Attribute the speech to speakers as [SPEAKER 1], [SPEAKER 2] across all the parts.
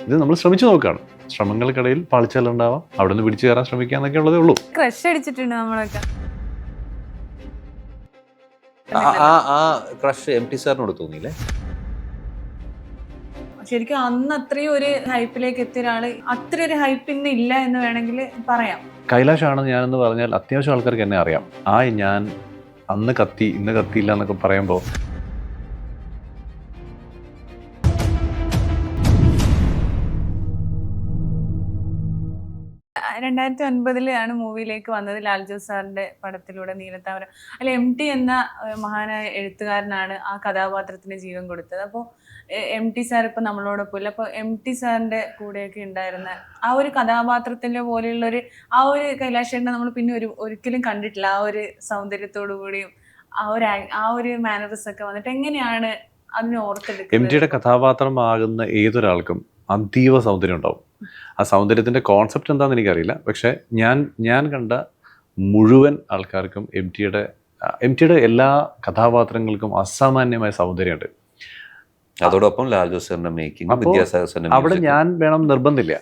[SPEAKER 1] ഇത് നമ്മൾ ശ്രമിച്ചു നോക്കുകയാണ്. ശ്രമങ്ങൾക്കിടയിൽ പാളിച്ചകളുണ്ടാവാം, അവിടെ നിന്ന് പിടിച്ചു കയറാൻ ശ്രമിക്കുക എന്നൊക്കെ ഉള്ളതേ ഉള്ളൂ.
[SPEAKER 2] ക്രഷ് അടിച്ചിട്ടുണ്ട് നമ്മളൊക്കെ.
[SPEAKER 3] ആ ക്രഷ് MT സാറിനോട് തോന്നിയില്ലേ?
[SPEAKER 2] ശരിക്കും അന്ന് അത്രയും ഒരു ഹൈപ്പിലേക്ക് എത്തിയ ഒരാള് അത്ര ഒരു ഹൈപ്പ് ഇന്ന് ഇല്ല എന്ന് വേണമെങ്കിൽ പറയാം.
[SPEAKER 1] കൈലാഷാണ് ഞാനെന്ന് പറഞ്ഞാൽ അത്യാവശ്യം ആൾക്കാർക്ക് എന്നെ അറിയാം. ഞാൻ അന്ന് കത്തി ഇന്ന് കത്തിയില്ല എന്നൊക്കെ പറയുമ്പോൾ
[SPEAKER 2] 2009 മൂവിയിലേക്ക് വന്നത് ലാൽ ജോസ് സാറിന്റെ പടത്തിലൂടെ നീലത്താമര. അല്ല, MT എന്ന മഹാനായ എഴുത്തുകാരനാണ് ആ കഥാപാത്രത്തിന് ജീവൻ കൊടുത്തത്. അപ്പോൾ MT സാർ ഇപ്പൊ നമ്മളോടൊപ്പം ഇല്ല. അപ്പോൾ MT സാറിന്റെ കൂടെയൊക്കെ ഉണ്ടായിരുന്ന ആ ഒരു കഥാപാത്രത്തിന്റെ പോലെയുള്ള ആ ഒരു കൈലാഷേട്ടനെ നമ്മൾ പിന്നെ ഒരിക്കലും കണ്ടിട്ടില്ല. ആ ഒരു സൗന്ദര്യത്തോടു കൂടിയും ആ ഒരു മാനറിസം ഒക്കെ വന്നിട്ട് എങ്ങനെയാണ് അതിനെ ഓർത്തെടുക്കുന്നത്?
[SPEAKER 1] MTയുടെ കഥാപാത്രമാകുന്ന ഏതൊരാൾക്കും അതീവ സൗന്ദര്യം ഉണ്ടാവും. ആ സൗന്ദര്യത്തിൻ്റെ കോൺസെപ്റ്റ് എന്താണെന്ന് എനിക്കറിയില്ല. പക്ഷേ ഞാൻ കണ്ട മുഴുവൻ ആൾക്കാർക്കും MTയുടെ എല്ലാ കഥാപാത്രങ്ങൾക്കും അസാമാന്യമായ സൗന്ദര്യമുണ്ട്.
[SPEAKER 3] അതോടൊപ്പം ലാൽ ജോസ് സാറിന്റെ മേക്കിംഗ്, വിദ്യാസാഗർ സാറിന്റെ
[SPEAKER 1] അവിടെ ഞാൻ വേണം നിർബന്ധമില്ല.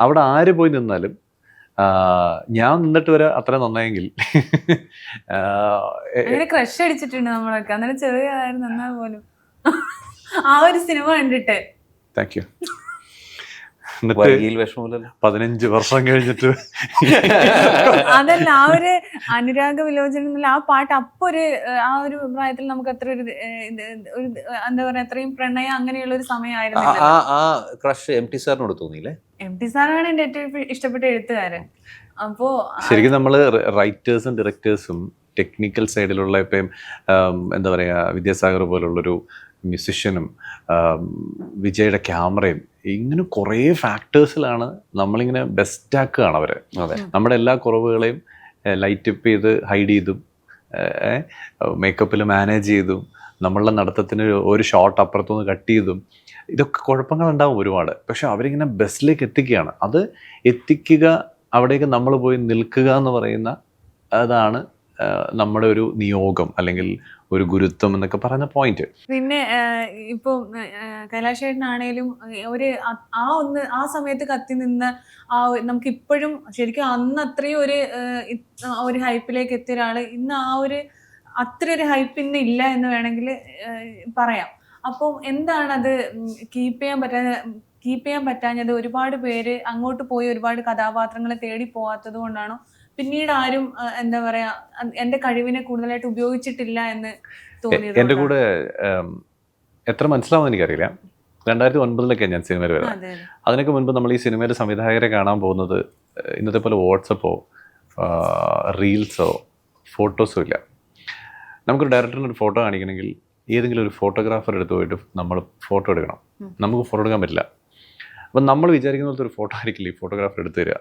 [SPEAKER 1] അവിടെ ആര് പോയി നിന്നാലും ഞാൻ നിന്നിട്ട് വരെ അത്ര നന്നായെങ്കിൽ
[SPEAKER 2] ക്രഷ് അടിച്ചിട്ടുണ്ട് നമ്മളൊക്കെ. അന്നേരം ചെറിയ നന്നാ പോലും ആ ഒരു സിനിമ കണ്ടിട്ട്.
[SPEAKER 1] Thank you.
[SPEAKER 3] 15
[SPEAKER 1] വർഷം കഴിഞ്ഞിട്ട്
[SPEAKER 2] അതല്ല, ആ ഒരു അനുരാഗ വിലോചനം ആ പാട്ട് അപ്പൊ ആ ഒരു പ്രായത്തിൽ നമുക്ക് അത്ര ഒരു എന്താ പറയാ, അത്രയും പ്രണയം അങ്ങനെയുള്ള ഒരു സമയമായിരുന്നു.
[SPEAKER 3] ക്രഷ് MT സാറിനോട് തോന്നിയില്ലേ?
[SPEAKER 2] MT സാറാണ് എന്റെ ഏറ്റവും ഇഷ്ടപ്പെട്ട എഴുത്തുകാരൻ. അപ്പോ
[SPEAKER 1] ശരിക്കും നമ്മള് റൈറ്റേഴ്സും ഡയറക്ടേഴ്സും ടെക്നിക്കൽ സൈഡിലുള്ള ഇപ്പം എന്താ പറയാ, വിദ്യാസാഗർ പോലുള്ളൊരു മ്യൂസിഷ്യനും വിജയുടെ ക്യാമറയും ഇങ്ങനെ കുറേ ഫാക്ടേഴ്സിലാണ് നമ്മളിങ്ങനെ ബെസ്റ്റാക്കുകയാണ് അവരെ. നമ്മുടെ എല്ലാ കുറവുകളെയും ലൈറ്റ് അപ്പ് ചെയ്ത് ഹൈഡ് ചെയ്തും മേക്കപ്പിൽ മാനേജ് ചെയ്തും നമ്മളുടെ നടത്തത്തിന് ഒരു ഷോട്ട് അപ്പുറത്തുനിന്ന് കട്ട് ചെയ്തും ഇതൊക്കെ കുഴപ്പങ്ങളുണ്ടാവും ഒരുപാട്. പക്ഷെ അവരിങ്ങനെ ബെസ്റ്റിലേക്ക് എത്തിക്കുകയാണ്. അത് എത്തിക്കുക, അവിടേക്ക് നമ്മൾ പോയി നിൽക്കുക എന്ന് പറയുന്ന അതാണ് നമ്മുടെ ഒരു നിയോഗം അല്ലെങ്കിൽ ഒരു ഗുരുത്വം എന്നൊക്കെ പറയുന്ന പോയിന്റ്.
[SPEAKER 2] പിന്നെ ഇപ്പൊ കൈലാഷേട്ടനാണേലും ആ സമയത്ത് കത്തി നിന്ന നമുക്ക് ഇപ്പോഴും ശരിക്കും അന്ന് അത്രയും ഒരു ഹൈപ്പിലേക്ക് എത്തിയ ഒരാള് ഇന്ന് അത്ര ഒരു ഹൈപ്പ് ഇന്ന് ഇല്ല എന്ന് വേണമെങ്കിൽ പറയാം. അപ്പോൾ എന്താണ് അത് കീപ്പ് ചെയ്യാൻ പറ്റാഞ്ഞത്? ഒരുപാട് പേര് അങ്ങോട്ട് പോയി ഒരുപാട് കഥാപാത്രങ്ങളെ തേടി പോവാത്തത് കൊണ്ടാണോ? പിന്നീട് ആരും എന്താ പറയാ, എന്റെ കഴിവിനെ കൂടുതലായിട്ട് ഉപയോഗിച്ചിട്ടില്ല എന്ന് തോന്നിയത്?
[SPEAKER 1] എന്റെ കൂടെ എത്ര മനസ്സിലാവുമെന്ന് എനിക്കറിയില്ല. 2009 ഞാൻ സിനിമയിൽ വരുന്നത്. അതിനൊക്കെ മുൻപ് നമ്മൾ ഈ സിനിമയുടെ സംവിധായകരെ കാണാൻ പോകുന്നത് ഇന്നത്തെ പോലെ വാട്സപ്പോ റീൽസോ ഫോട്ടോസോ ഇല്ല. നമുക്കൊരു ഡയറക്ടറിന് ഒരു ഫോട്ടോ കാണിക്കണമെങ്കിൽ ഏതെങ്കിലും ഒരു ഫോട്ടോഗ്രാഫർ എടുത്ത് പോയിട്ട് നമ്മൾ ഫോട്ടോ എടുക്കണം. നമുക്ക് ഫോട്ടോ എടുക്കാൻ പറ്റില്ല. അപ്പം നമ്മൾ വിചാരിക്കുന്ന പോലത്തെ ഒരു ഫോട്ടോ ആയിരിക്കില്ല ഈ ഫോട്ടോഗ്രാഫർ എടുത്തു തരിക.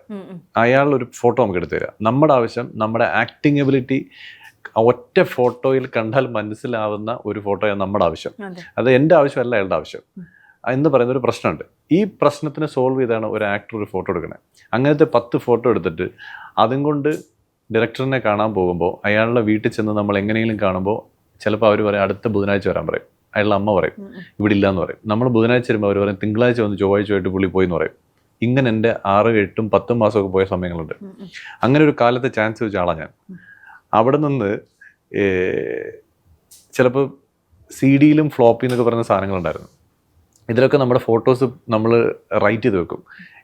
[SPEAKER 1] അയാളൊരു ഫോട്ടോ നമുക്ക് എടുത്തു തരിക. നമ്മുടെ ആവശ്യം നമ്മുടെ ആക്ടിങ് എബിലിറ്റി ഒറ്റ ഫോട്ടോയിൽ കണ്ടാൽ മനസ്സിലാവുന്ന ഒരു ഫോട്ടോയാണ് നമ്മുടെ ആവശ്യം. അത് എൻ്റെ ആവശ്യമല്ല, അയാളുടെ ആവശ്യം എന്ന് പറയുന്ന ഒരു പ്രശ്നമുണ്ട്. ഈ പ്രശ്നത്തിനെ സോൾവ് ചെയ്താണ് ഒരു ആക്ടർ ഒരു ഫോട്ടോ എടുക്കണേ. അങ്ങനത്തെ 10 ഫോട്ടോ എടുത്തിട്ട് അതും കൊണ്ട് ഡയറക്ടറിനെ കാണാൻ പോകുമ്പോൾ അയാളുടെ വീട്ടിൽ ചെന്ന് നമ്മൾ എങ്ങനെയെങ്കിലും കാണുമ്പോൾ ചിലപ്പോൾ അവർ പറയും അടുത്ത ബുധനാഴ്ച വരാൻ പറയും. അയാളുടെ അമ്മ പറയും ഇവിടെ ഇല്ല എന്ന് പറയും. നമ്മൾ ബുധനാഴ്ച വരുമ്പോൾ അവർ പറയും തിങ്കളാഴ്ച വന്ന് ചൊവ്വാഴ്ചയായിട്ട് പുള്ളി പോയി എന്ന് പറയും. ഇങ്ങനെ എൻ്റെ 6, 8, 10 മാസമൊക്കെ പോയ സമയങ്ങളുണ്ട്. അങ്ങനെ ഒരു കാലത്തെ ചാൻസ് വെച്ച ആളാണ് ഞാൻ. അവിടെ നിന്ന് ചിലപ്പോൾ CD-യിലും ഫ്ലോപ്പി എന്നൊക്കെ പറയുന്ന സാധനങ്ങളുണ്ടായിരുന്നു. ഇതിലൊക്കെ നമ്മുടെ ഫോട്ടോസ് നമ്മൾ റൈറ്റ് ചെയ്ത് വെക്കും.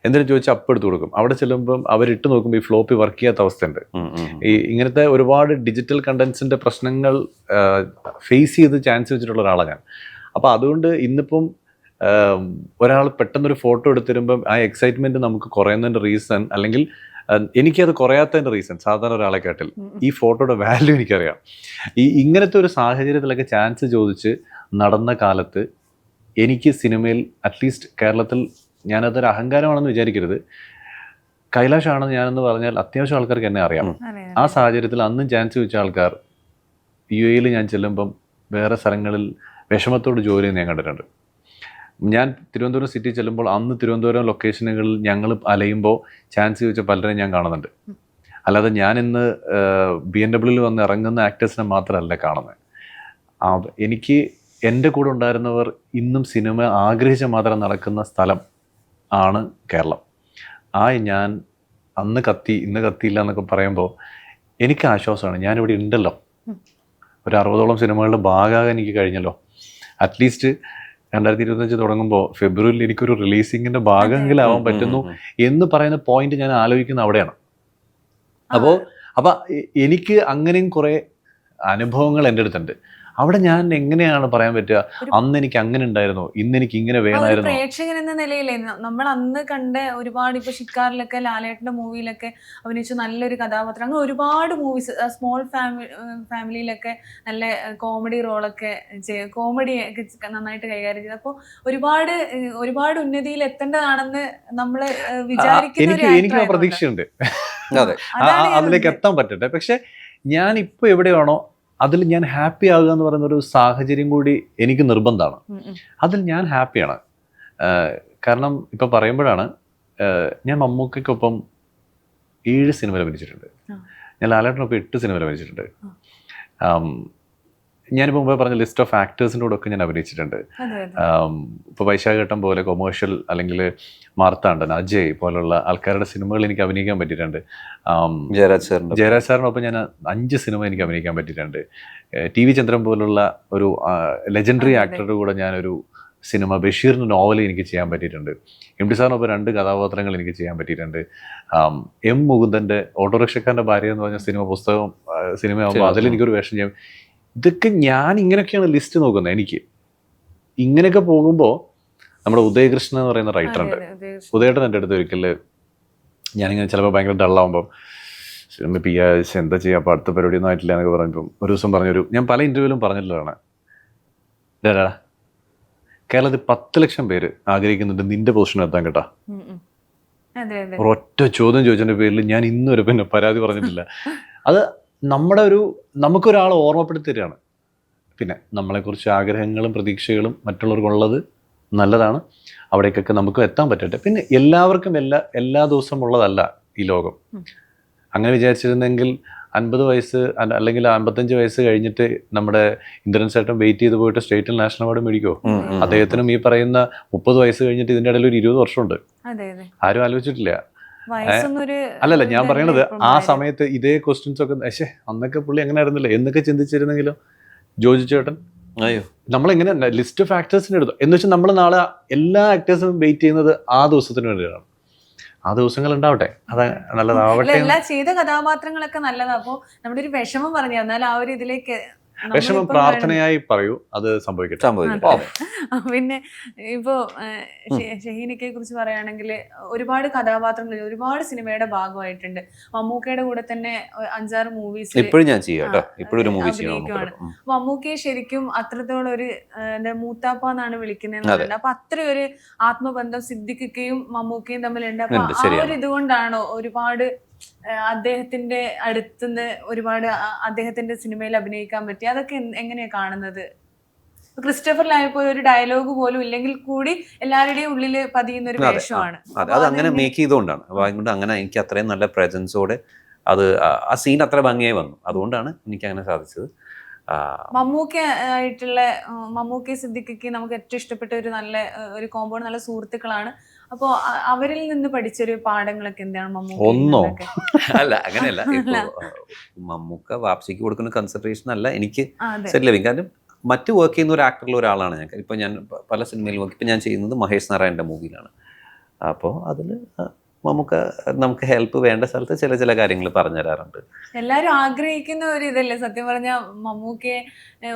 [SPEAKER 1] എന്തിനും ചോദിച്ചാൽ അപ്പം എടുത്ത് കൊടുക്കും. അവിടെ ചെല്ലുമ്പം അവരിട്ട് നോക്കുമ്പോൾ ഈ ഫ്ലോപ്പി വർക്ക് ചെയ്യാത്ത അവസ്ഥയുണ്ട്. ഇങ്ങനത്തെ ഒരുപാട് ഡിജിറ്റൽ കണ്ടൻസിൻ്റെ പ്രശ്നങ്ങൾ ഫേസ് ചെയ്ത് ചാൻസ് വെച്ചിട്ടുള്ള ഒരാളാണ് ഞാൻ. അപ്പോൾ അതുകൊണ്ട് ഇന്നിപ്പം ഒരാൾ പെട്ടെന്നൊരു ഫോട്ടോ എടുത്തിരുമ്പം ആ എക്സൈറ്റ്മെൻറ്റ് നമുക്ക് കുറയുന്നതിൻ്റെ റീസൺ, അല്ലെങ്കിൽ എനിക്കത് കുറയാത്തതിൻ്റെ റീസൺ സാധാരണ ഒരാളെ കേട്ടിൽ ഈ ഫോട്ടോയുടെ വാല്യൂ എനിക്കറിയാം. ഇങ്ങനത്തെ ഒരു സാഹചര്യത്തിലൊക്കെ ചാൻസ് ചോദിച്ച് നടന്ന കാലത്ത് എനിക്ക് സിനിമയിൽ അറ്റ്ലീസ്റ്റ് കേരളത്തിൽ, ഞാനതൊരു അഹങ്കാരമാണെന്ന് വിചാരിക്കരുത്, കൈലാഷാണെന്ന് ഞാനെന്ന് പറഞ്ഞാൽ അത്യാവശ്യം ആൾക്കാർക്ക് എന്നെ അറിയാം. ആ സാഹചര്യത്തിൽ അന്നും ചാൻസ് വെച്ച ആൾക്കാർ UAE ഞാൻ ചെല്ലുമ്പം വേറെ സ്ഥലങ്ങളിൽ വിഷമത്തോട് ജോലി ഞാൻ കണ്ടിട്ടുണ്ട്. ഞാൻ തിരുവനന്തപുരം സിറ്റി ചെല്ലുമ്പോൾ അന്ന് തിരുവനന്തപുരം ലൊക്കേഷനുകളിൽ ഞങ്ങൾ അലയുമ്പോൾ ചാൻസ് ചോദിച്ച പലരെയും ഞാൻ കാണുന്നുണ്ട്. അല്ലാതെ ഞാൻ ഇന്ന് BMW വന്ന് ഇറങ്ങുന്ന ആക്ടേഴ്സിനെ മാത്രമല്ല കാണുന്നത്. എനിക്ക് എൻ്റെ കൂടെ ഉണ്ടായിരുന്നവർ ഇന്നും സിനിമ ആഗ്രഹിച്ച മാത്രം നടക്കുന്ന സ്ഥലം ആണ് കേരളം. ഞാൻ അന്ന് കത്തി ഇന്ന് കത്തിയില്ല എന്നൊക്കെ പറയുമ്പോൾ എനിക്ക് ആശ്വാസമാണ്. ഞാനിവിടെ ഉണ്ടല്ലോ, ഒരു 60ഓളം സിനിമകളുടെ ഭാഗമാകാൻ എനിക്ക് കഴിഞ്ഞല്ലോ. അറ്റ്ലീസ്റ്റ് 2025 തുടങ്ങുമ്പോൾ ഫെബ്രുവരിയിൽ എനിക്കൊരു റിലീസിങ്ങിന്റെ ഭാഗമെങ്കിലാവാൻ പറ്റുന്നു എന്ന് പറയുന്ന പോയിന്റ് ഞാൻ ആലോചിക്കുന്ന അവിടെയാണ്. അപ്പോൾ എനിക്ക് അങ്ങനെയും കുറേ അനുഭവങ്ങൾ എൻ്റെ അടുത്തുണ്ട്. അവിടെ ഞാൻ എങ്ങനെയാണ് പറയാൻ പറ്റുക, അന്ന് എനിക്ക് അങ്ങനെ ഉണ്ടായിരുന്നു, ഇന്ന് എനിക്ക് ഇങ്ങനെ വേണമായിരുന്നു.
[SPEAKER 2] പ്രേക്ഷകൻ എന്ന നിലയിലേ നമ്മൾ അന്ന് കണ്ട ഒരുപാട്, ഇപ്പൊ ഷിക്കാറിലൊക്കെ ലാലേട്ടന്റെ മൂവിയിലൊക്കെ അഭിനയിച്ച നല്ലൊരു കഥാപാത്രം, അങ്ങനെ ഒരുപാട് മൂവീസ്, സ്മോൾ ഫാമിലിയിലൊക്കെ നല്ല കോമഡി റോളൊക്കെ കോമഡി ഒക്കെ നന്നായിട്ട് കൈകാര്യം ചെയ്ത്, അപ്പോൾ ഒരുപാട് ഉന്നതിയിൽ എത്തേണ്ടതാണെന്ന് നമ്മള് വിചാരിക്കുന്ന
[SPEAKER 1] എനിക്ക് പ്രതീക്ഷയുണ്ട് അതിലേക്ക് എത്താൻ പറ്റട്ടെ. പക്ഷെ ഞാൻ ഇപ്പൊ എവിടെയാണോ അതിൽ ഞാൻ ഹാപ്പി ആകുക എന്ന് പറയുന്ന ഒരു സാഹചര്യം കൂടി എനിക്ക് നിർബന്ധമാണ്. അതിൽ ഞാൻ ഹാപ്പിയാണ്. കാരണം ഇപ്പം പറയുമ്പോഴാണ്, ഞാൻ മമ്മൂക്കൊപ്പം 7 സിനിമയിൽ അഭിനയിച്ചിട്ടുണ്ട്. ഞാൻ ലാലേട്ടനൊപ്പം 8 സിനിമയിൽ അഭിനയിച്ചിട്ടുണ്ട്. ഞാനിപ്പോൾ മുമ്പേ പറഞ്ഞ ലിസ്റ്റ് ഓഫ് ആക്ടേഴ്സിൻ്റെ കൂടെ ഒക്കെ ഞാൻ അഭിനയിച്ചിട്ടുണ്ട്. ഇപ്പോൾ വൈശാഖഘട്ടം പോലെ കൊമേഴ്ഷ്യൽ, അല്ലെങ്കിൽ മാർത്താണ്ഡൻ, അജയ് പോലുള്ള ആൾക്കാരുടെ സിനിമകൾ എനിക്ക് അഭിനയിക്കാൻ പറ്റിയിട്ടുണ്ട്. ജയരാജ് സാറിനൊപ്പം ഞാൻ 5 സിനിമ എനിക്ക് അഭിനയിക്കാൻ പറ്റിയിട്ടുണ്ട്. TV ചന്ദ്രൻ പോലുള്ള ഒരു ലെജൻഡറി ആക്ടറുടെ കൂടെ ഞാനൊരു സിനിമ, ബഷീറിൻ്റെ നോവൽ എനിക്ക് ചെയ്യാൻ പറ്റിയിട്ടുണ്ട്. MD സാറിനൊപ്പം 2 കഥാപാത്രങ്ങൾ എനിക്ക് ചെയ്യാൻ പറ്റിയിട്ടുണ്ട്. M മുകുന്ദൻ്റെ ഓട്ടോറിക്ഷക്കാരൻ്റെ ഭാര്യ എന്ന് പറഞ്ഞ സിനിമയാകുമ്പോൾ അതിലെനിക്കൊരു വേഷം ചെയ്യാൻ. ഇതൊക്കെ ഞാൻ ഇങ്ങനെയൊക്കെയാണ് ലിസ്റ്റ് നോക്കുന്നത്. എനിക്ക് ഇങ്ങനെയൊക്കെ പോകുമ്പോൾ നമ്മുടെ ഉദയകൃഷ്ണൻ എന്ന് പറയുന്ന റൈറ്ററുണ്ട്. ഉദയേട്ടൻ എൻ്റെ അടുത്ത് ഒരിക്കൽ ഞാനിങ്ങനെ ചിലപ്പോൾ ഭയങ്കര ഡള്ളാകുമ്പം എന്താ ചെയ്യുക, അപ്പോൾ അടുത്ത പരിപാടിയൊന്നും ആയിട്ടില്ല എന്നൊക്കെ പറഞ്ഞപ്പം ഒരു ദിവസം ഞാൻ പല ഇൻ്റർവ്യൂവിലും പറഞ്ഞിട്ടുള്ളതാണ്, ഡാ കേരളത്തിൽ 10 ലക്ഷം പേര് ആഗ്രഹിക്കുന്നുണ്ട് നിന്റെ പൊസിഷൻ എത്താൻ കേട്ടാ. ഒരൊറ്റ ചോദ്യം ചോദിച്ചതിൻ്റെ പേരിൽ ഞാൻ ഇന്നുവരെ പിന്നെ പരാതി പറഞ്ഞിട്ടില്ല. അത് നമുക്കൊരാളെ ഓർമ്മപ്പെടുത്തി തരികയാണ്. പിന്നെ നമ്മളെക്കുറിച്ച് ആഗ്രഹങ്ങളും പ്രതീക്ഷകളും മറ്റുള്ളവർക്കുള്ളത് നല്ലതാണ്, അവിടേക്കൊക്കെ നമുക്ക് എത്താൻ പറ്റട്ടെ. പിന്നെ എല്ലാവർക്കും എല്ലാ ദിവസവും ഉള്ളതല്ല ഈ ലോകം. അങ്ങനെ വിചാരിച്ചിരുന്നെങ്കിൽ 50 വയസ്സ് അല്ലെങ്കിൽ 55 വയസ്സ് കഴിഞ്ഞിട്ട് നമ്മുടെ ഇന്ദ്രൻ ചേട്ടൻ വെയിറ്റ് ചെയ്ത് പോയിട്ട് സ്റ്റേറ്റിൽ നാഷണൽ അവാർഡ് മേടിക്കുമോ? അദ്ദേഹത്തിനും ഈ പറയുന്ന 30 വയസ്സ് കഴിഞ്ഞിട്ട് ഇതിൻ്റെ ഇടയിൽ ഒരു 20 വർഷമുണ്ട്. ആരും ആലോചിച്ചിട്ടില്ല. അല്ലല്ല, ഞാൻ പറയണത് ആ സമയത്ത് ഇതേ ക്വസ്റ്റ്യൻസ് ഒക്കെ അന്നൊക്കെ പുള്ളി അങ്ങനെ ആയിരുന്നില്ല എന്നൊക്കെ ചിന്തിച്ചിരുന്നെങ്കിലും ജോജി ചേട്ടൻ നമ്മളെങ്ങനെ ലിസ്റ്റ് ഓഫ് ആക്ടേഴ്സിന് എടുത്തു എന്ന് വെച്ചാൽ നമ്മൾ നാളെ എല്ലാ ആക്ടേഴ്സും വെയിറ്റ് ചെയ്യുന്നത് ആ ദിവസത്തിന് വേണ്ടിയാണ്. ആ ദിവസങ്ങൾ ഉണ്ടാവട്ടെ, അത് നല്ലതാവട്ടെ.
[SPEAKER 2] എല്ലാ ചെയ്ത കഥാപാത്രങ്ങളൊക്കെ നല്ലതാ. അപ്പൊ നമ്മുടെ ഒരു വിഷമം പറഞ്ഞു എന്നാൽ ആ ഒരു ഇതിലേക്ക്
[SPEAKER 1] വിഷമം പ്രാർത്ഥനയായി പറയൂ, അത് സംഭവിക്കട്ടെ.
[SPEAKER 2] പിന്നെ ഇപ്പോ ഷഹീനയെ കുറിച്ച് പറയുകയാണെങ്കിൽ ഒരുപാട് കഥാപാത്രങ്ങൾ ഒരുപാട് സിനിമയുടെ ഭാഗമായിട്ടുണ്ട്. മമ്മൂക്കയുടെ കൂടെ തന്നെ 5-6 മൂവീസ് അഭിനയിക്കുവാണ്. മമ്മൂക്കയെ ശരിക്കും അത്രത്തോളം ഒരു മൂത്താപ്പ എന്നാണ് വിളിക്കുന്നത്. അപ്പൊ അത്രയും ഒരു ആത്മബന്ധം സിദ്ദിഖിക്കയും മമ്മൂക്കയും തമ്മിലുണ്ട്. അപ്പൊ ആ ഒരു ഇതുകൊണ്ടാണോ ഒരുപാട് അദ്ദേഹത്തിന്റെ അടുത്തുനിന്ന് ഒരുപാട് അദ്ദേഹത്തിന്റെ സിനിമയിൽ അഭിനയിക്കാൻ പറ്റി? അതൊക്കെ എങ്ങനെയാ കാണുന്നത്? ക്രിസ്റ്റഫറിലായപ്പോ ഒരു ഡയലോഗ് പോലും ഇല്ലെങ്കിൽ കൂടി എല്ലാവരുടെയും ഉള്ളില് പതിയുന്ന ഒരു വേഷമാണ്.
[SPEAKER 3] അത് അങ്ങനെ മേക്ക് ചെയ്തുകൊണ്ടാണ്. അതുകൊണ്ട് അങ്ങനെ എനിക്ക് അത്രയും നല്ല പ്രസൻസോടെ അത് ആ സീൻ അത്ര ഭംഗിയായി വന്നു. അതുകൊണ്ടാണ് എനിക്ക് അങ്ങനെ സാധിച്ചത്.
[SPEAKER 2] മമ്മൂക്ക സിദ്ദിഖിക്ക് നമുക്ക് ഏറ്റവും ഇഷ്ടപ്പെട്ട ഒരു കോമ്പൗണ്ട്, നല്ല സുഹൃത്തുക്കളാണ്. അപ്പോ അവരിൽ നിന്ന് പഠിച്ചൊരു പാഠങ്ങളൊക്കെ എന്താണ് മമ്മൂക്ക?
[SPEAKER 3] അല്ല, അങ്ങനെയല്ല. മമ്മൂക്ക വാപ്സിക്ക് കൊടുക്കുന്ന കൺസിഡറേഷൻ അല്ല എനിക്ക് സെറ്റ് ലഭിക്കും. കാരണം മറ്റു വർക്ക് ചെയ്യുന്ന ഒരു ആക്ടറിൽ ഒരാളാണ് ഞാൻ. ഇപ്പൊ ഞാൻ പല സിനിമയിലും ഇപ്പൊ ഞാൻ ചെയ്യുന്നത് മഹേഷ് നാരായണന്റെ മൂവിയിലാണ്. അപ്പോൾ അതിൽ നമുക്ക് ഹെൽപ്പ് വേണ്ട സ്ഥലത്ത് ചില കാര്യങ്ങൾ പറഞ്ഞു തരാറുണ്ട്.
[SPEAKER 2] എല്ലാവരും ആഗ്രഹിക്കുന്ന ഒരു ഇതല്ലേ സത്യം പറഞ്ഞാൽ, മമ്മൂക്കയെ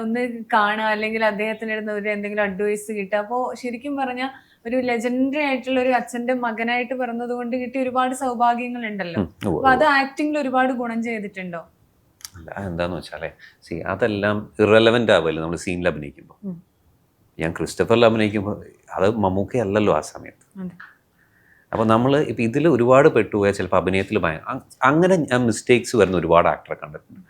[SPEAKER 2] ഒന്ന് കാണുക അല്ലെങ്കിൽ അദ്ദേഹത്തിൻ്റെ അടുത്ത് ഒരു എന്തെങ്കിലും അഡ്വൈസ് കിട്ടുക. അപ്പോൾ ശരിക്കും പറഞ്ഞാൽ ഒരു ലെജൻഡറി ആയിട്ടുള്ള ഒരു അച്ഛന്റെ മകനായിട്ട് പിറന്നത് കൊണ്ട് കിട്ടിയ ഒരുപാട് സൗഭാഗ്യങ്ങൾ ഉണ്ടല്ലോ. അപ്പൊ അത് ആക്ടിങ്ങിൽ ഒരുപാട് ഗുണം ചെയ്തിട്ടുണ്ടോ?
[SPEAKER 3] എന്താന്ന് വെച്ചാലേ അതെല്ലാം ഇറലവൻ്റ് ആവുമല്ലോ നമ്മൾ സീനിൽ അഭിനയിക്കുമ്പോൾ. ഞാൻ ക്രിസ്റ്റഫറിൽ അഭിനയിക്കുമ്പോൾ അത് മമ്മൂക്കയല്ലല്ലോ ആ സമയത്ത്. അപ്പോൾ നമ്മൾ ഇപ്പം ഇതിൽ ഒരുപാട് പെട്ടുപോയാൽ ചിലപ്പോൾ അഭിനയത്തിൽ അങ്ങനെ ഞാൻ മിസ്റ്റേക്സ് വരുന്ന ഒരുപാട് ആക്ടറെ കണ്ടിട്ടുണ്ട്.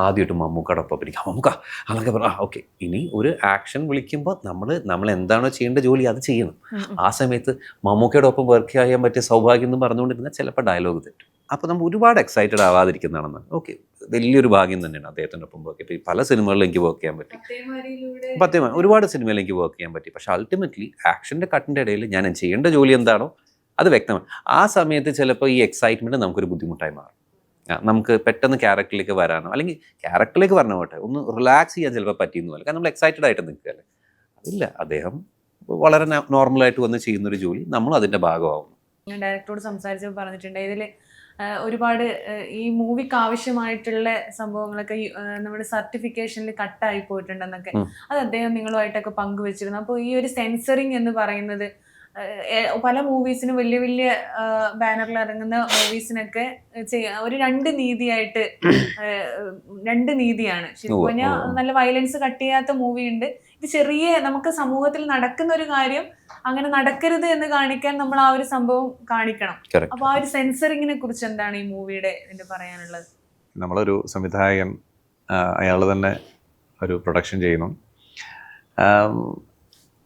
[SPEAKER 3] ആദ്യമായിട്ട് മമ്മൂക്കടൊപ്പം അഭിനയിക്കാം, മമ്മൂക്ക അതൊക്കെ പറഞ്ഞു, ഓക്കെ ഇനി ഒരു ആക്ഷൻ വിളിക്കുമ്പോൾ നമ്മൾ എന്താണോ ചെയ്യേണ്ട ജോലി അത് ചെയ്യണം. ആ സമയത്ത് മമ്മൂക്കയുടെ ഒപ്പം വർക്ക് ചെയ്യാൻ പറ്റിയ സൗഭാഗ്യം എന്ന് പറഞ്ഞുകൊണ്ടിരുന്നാൽ ചിലപ്പോൾ ഡയലോഗ് തെറ്റും. അപ്പോൾ നമ്മൾ ഒരുപാട് എക്സൈറ്റഡ് ആവാതിരിക്കുന്നതാണെന്ന്. ഓക്കെ, വലിയൊരു ഭാഗ്യം തന്നെയാണ് അദ്ദേഹത്തിൻ്റെ ഒപ്പം വർക്ക്. ഇപ്പോൾ പല സിനിമകളിലും എനിക്ക് വർക്ക് ചെയ്യാൻ പറ്റി, ഒരുപാട് സിനിമയിൽ എനിക്ക് വർക്ക് ചെയ്യാൻ പറ്റി. പക്ഷെ അൾട്ടിമേറ്റ്ലി ആക്ഷൻ്റെ കട്ടിൻ്റെ ഇടയിൽ ഞാൻ ചെയ്യേണ്ട ജോലി എന്താണോ അത് വ്യക്തമാണ്. ആ സമയത്ത് ചിലപ്പോൾ ഈ എക്സൈറ്റ്മെൻറ്റ് നമുക്കൊരു ബുദ്ധിമുട്ടായി മാറും. നമുക്ക് പെട്ടെന്ന് ക്യാരക്ടറിലേക്ക് വരാനോ അല്ലെങ്കിൽ ക്യാരക്ടറിലേക്ക് വരണോ പോട്ടെ ഒന്ന് റിലാക്സ് ചെയ്യാൻ ചിലപ്പോൾ പറ്റിയെന്ന് പോലെ, കാരണം നമ്മൾ എക്സൈറ്റഡ് ആയിട്ട് നിൽക്കുകയല്ലേ. അതില്ല, അദ്ദേഹം വളരെ നോർമലായിട്ട് വന്ന് ചെയ്യുന്നൊരു ജോലി, നമ്മൾ അതിൻ്റെ ഭാഗമാവുന്നു.
[SPEAKER 2] ഞാൻ ഡയറക്ടറോട് സംസാരിച്ചപ്പോൾ പറഞ്ഞിട്ടുണ്ട് ഇതിൽ ഒരുപാട് ഈ മൂവിക്ക് ആവശ്യമായിട്ടുള്ള സംഭവങ്ങളൊക്കെ നമ്മുടെ സർട്ടിഫിക്കേഷനിൽ കട്ടായി പോയിട്ടുണ്ടെന്നൊക്കെ അത് അദ്ദേഹം നിങ്ങളുമായിട്ടൊക്കെ പങ്കുവെച്ചിരുന്നു. അപ്പോൾ ഈ ഒരു സെൻസറിങ് എന്ന് പറയുന്നത് പല മൂവീസിനും വലിയ വലിയ ബാനറിൽ ഇറങ്ങുന്ന മൂവീസിനൊക്കെ ഒരു രണ്ട് നീതിയാണ്. ശരിക്കും പറഞ്ഞാൽ നല്ല വയലൻസ് കട്ട് ചെയ്യാത്ത മൂവി ഉണ്ട്. ഇത് ചെറിയ നമുക്ക് സമൂഹത്തിൽ നടക്കുന്ന ഒരു കാര്യം അങ്ങനെ നടക്കരുത് എന്ന് കാണിക്കാൻ നമ്മൾ ആ ഒരു സംഭവം കാണിക്കണം. അപ്പൊ ആ ഒരു സെൻസറിങ്ങിനെ കുറിച്ച് എന്താണ് ഈ മൂവിയുടെ ഇതിന്റെ പറയാനുള്ളത്?
[SPEAKER 1] നമ്മളൊരു സംവിധായകൻ അയാൾ തന്നെ ഒരു പ്രൊഡക്ഷൻ ചെയ്യുന്നു.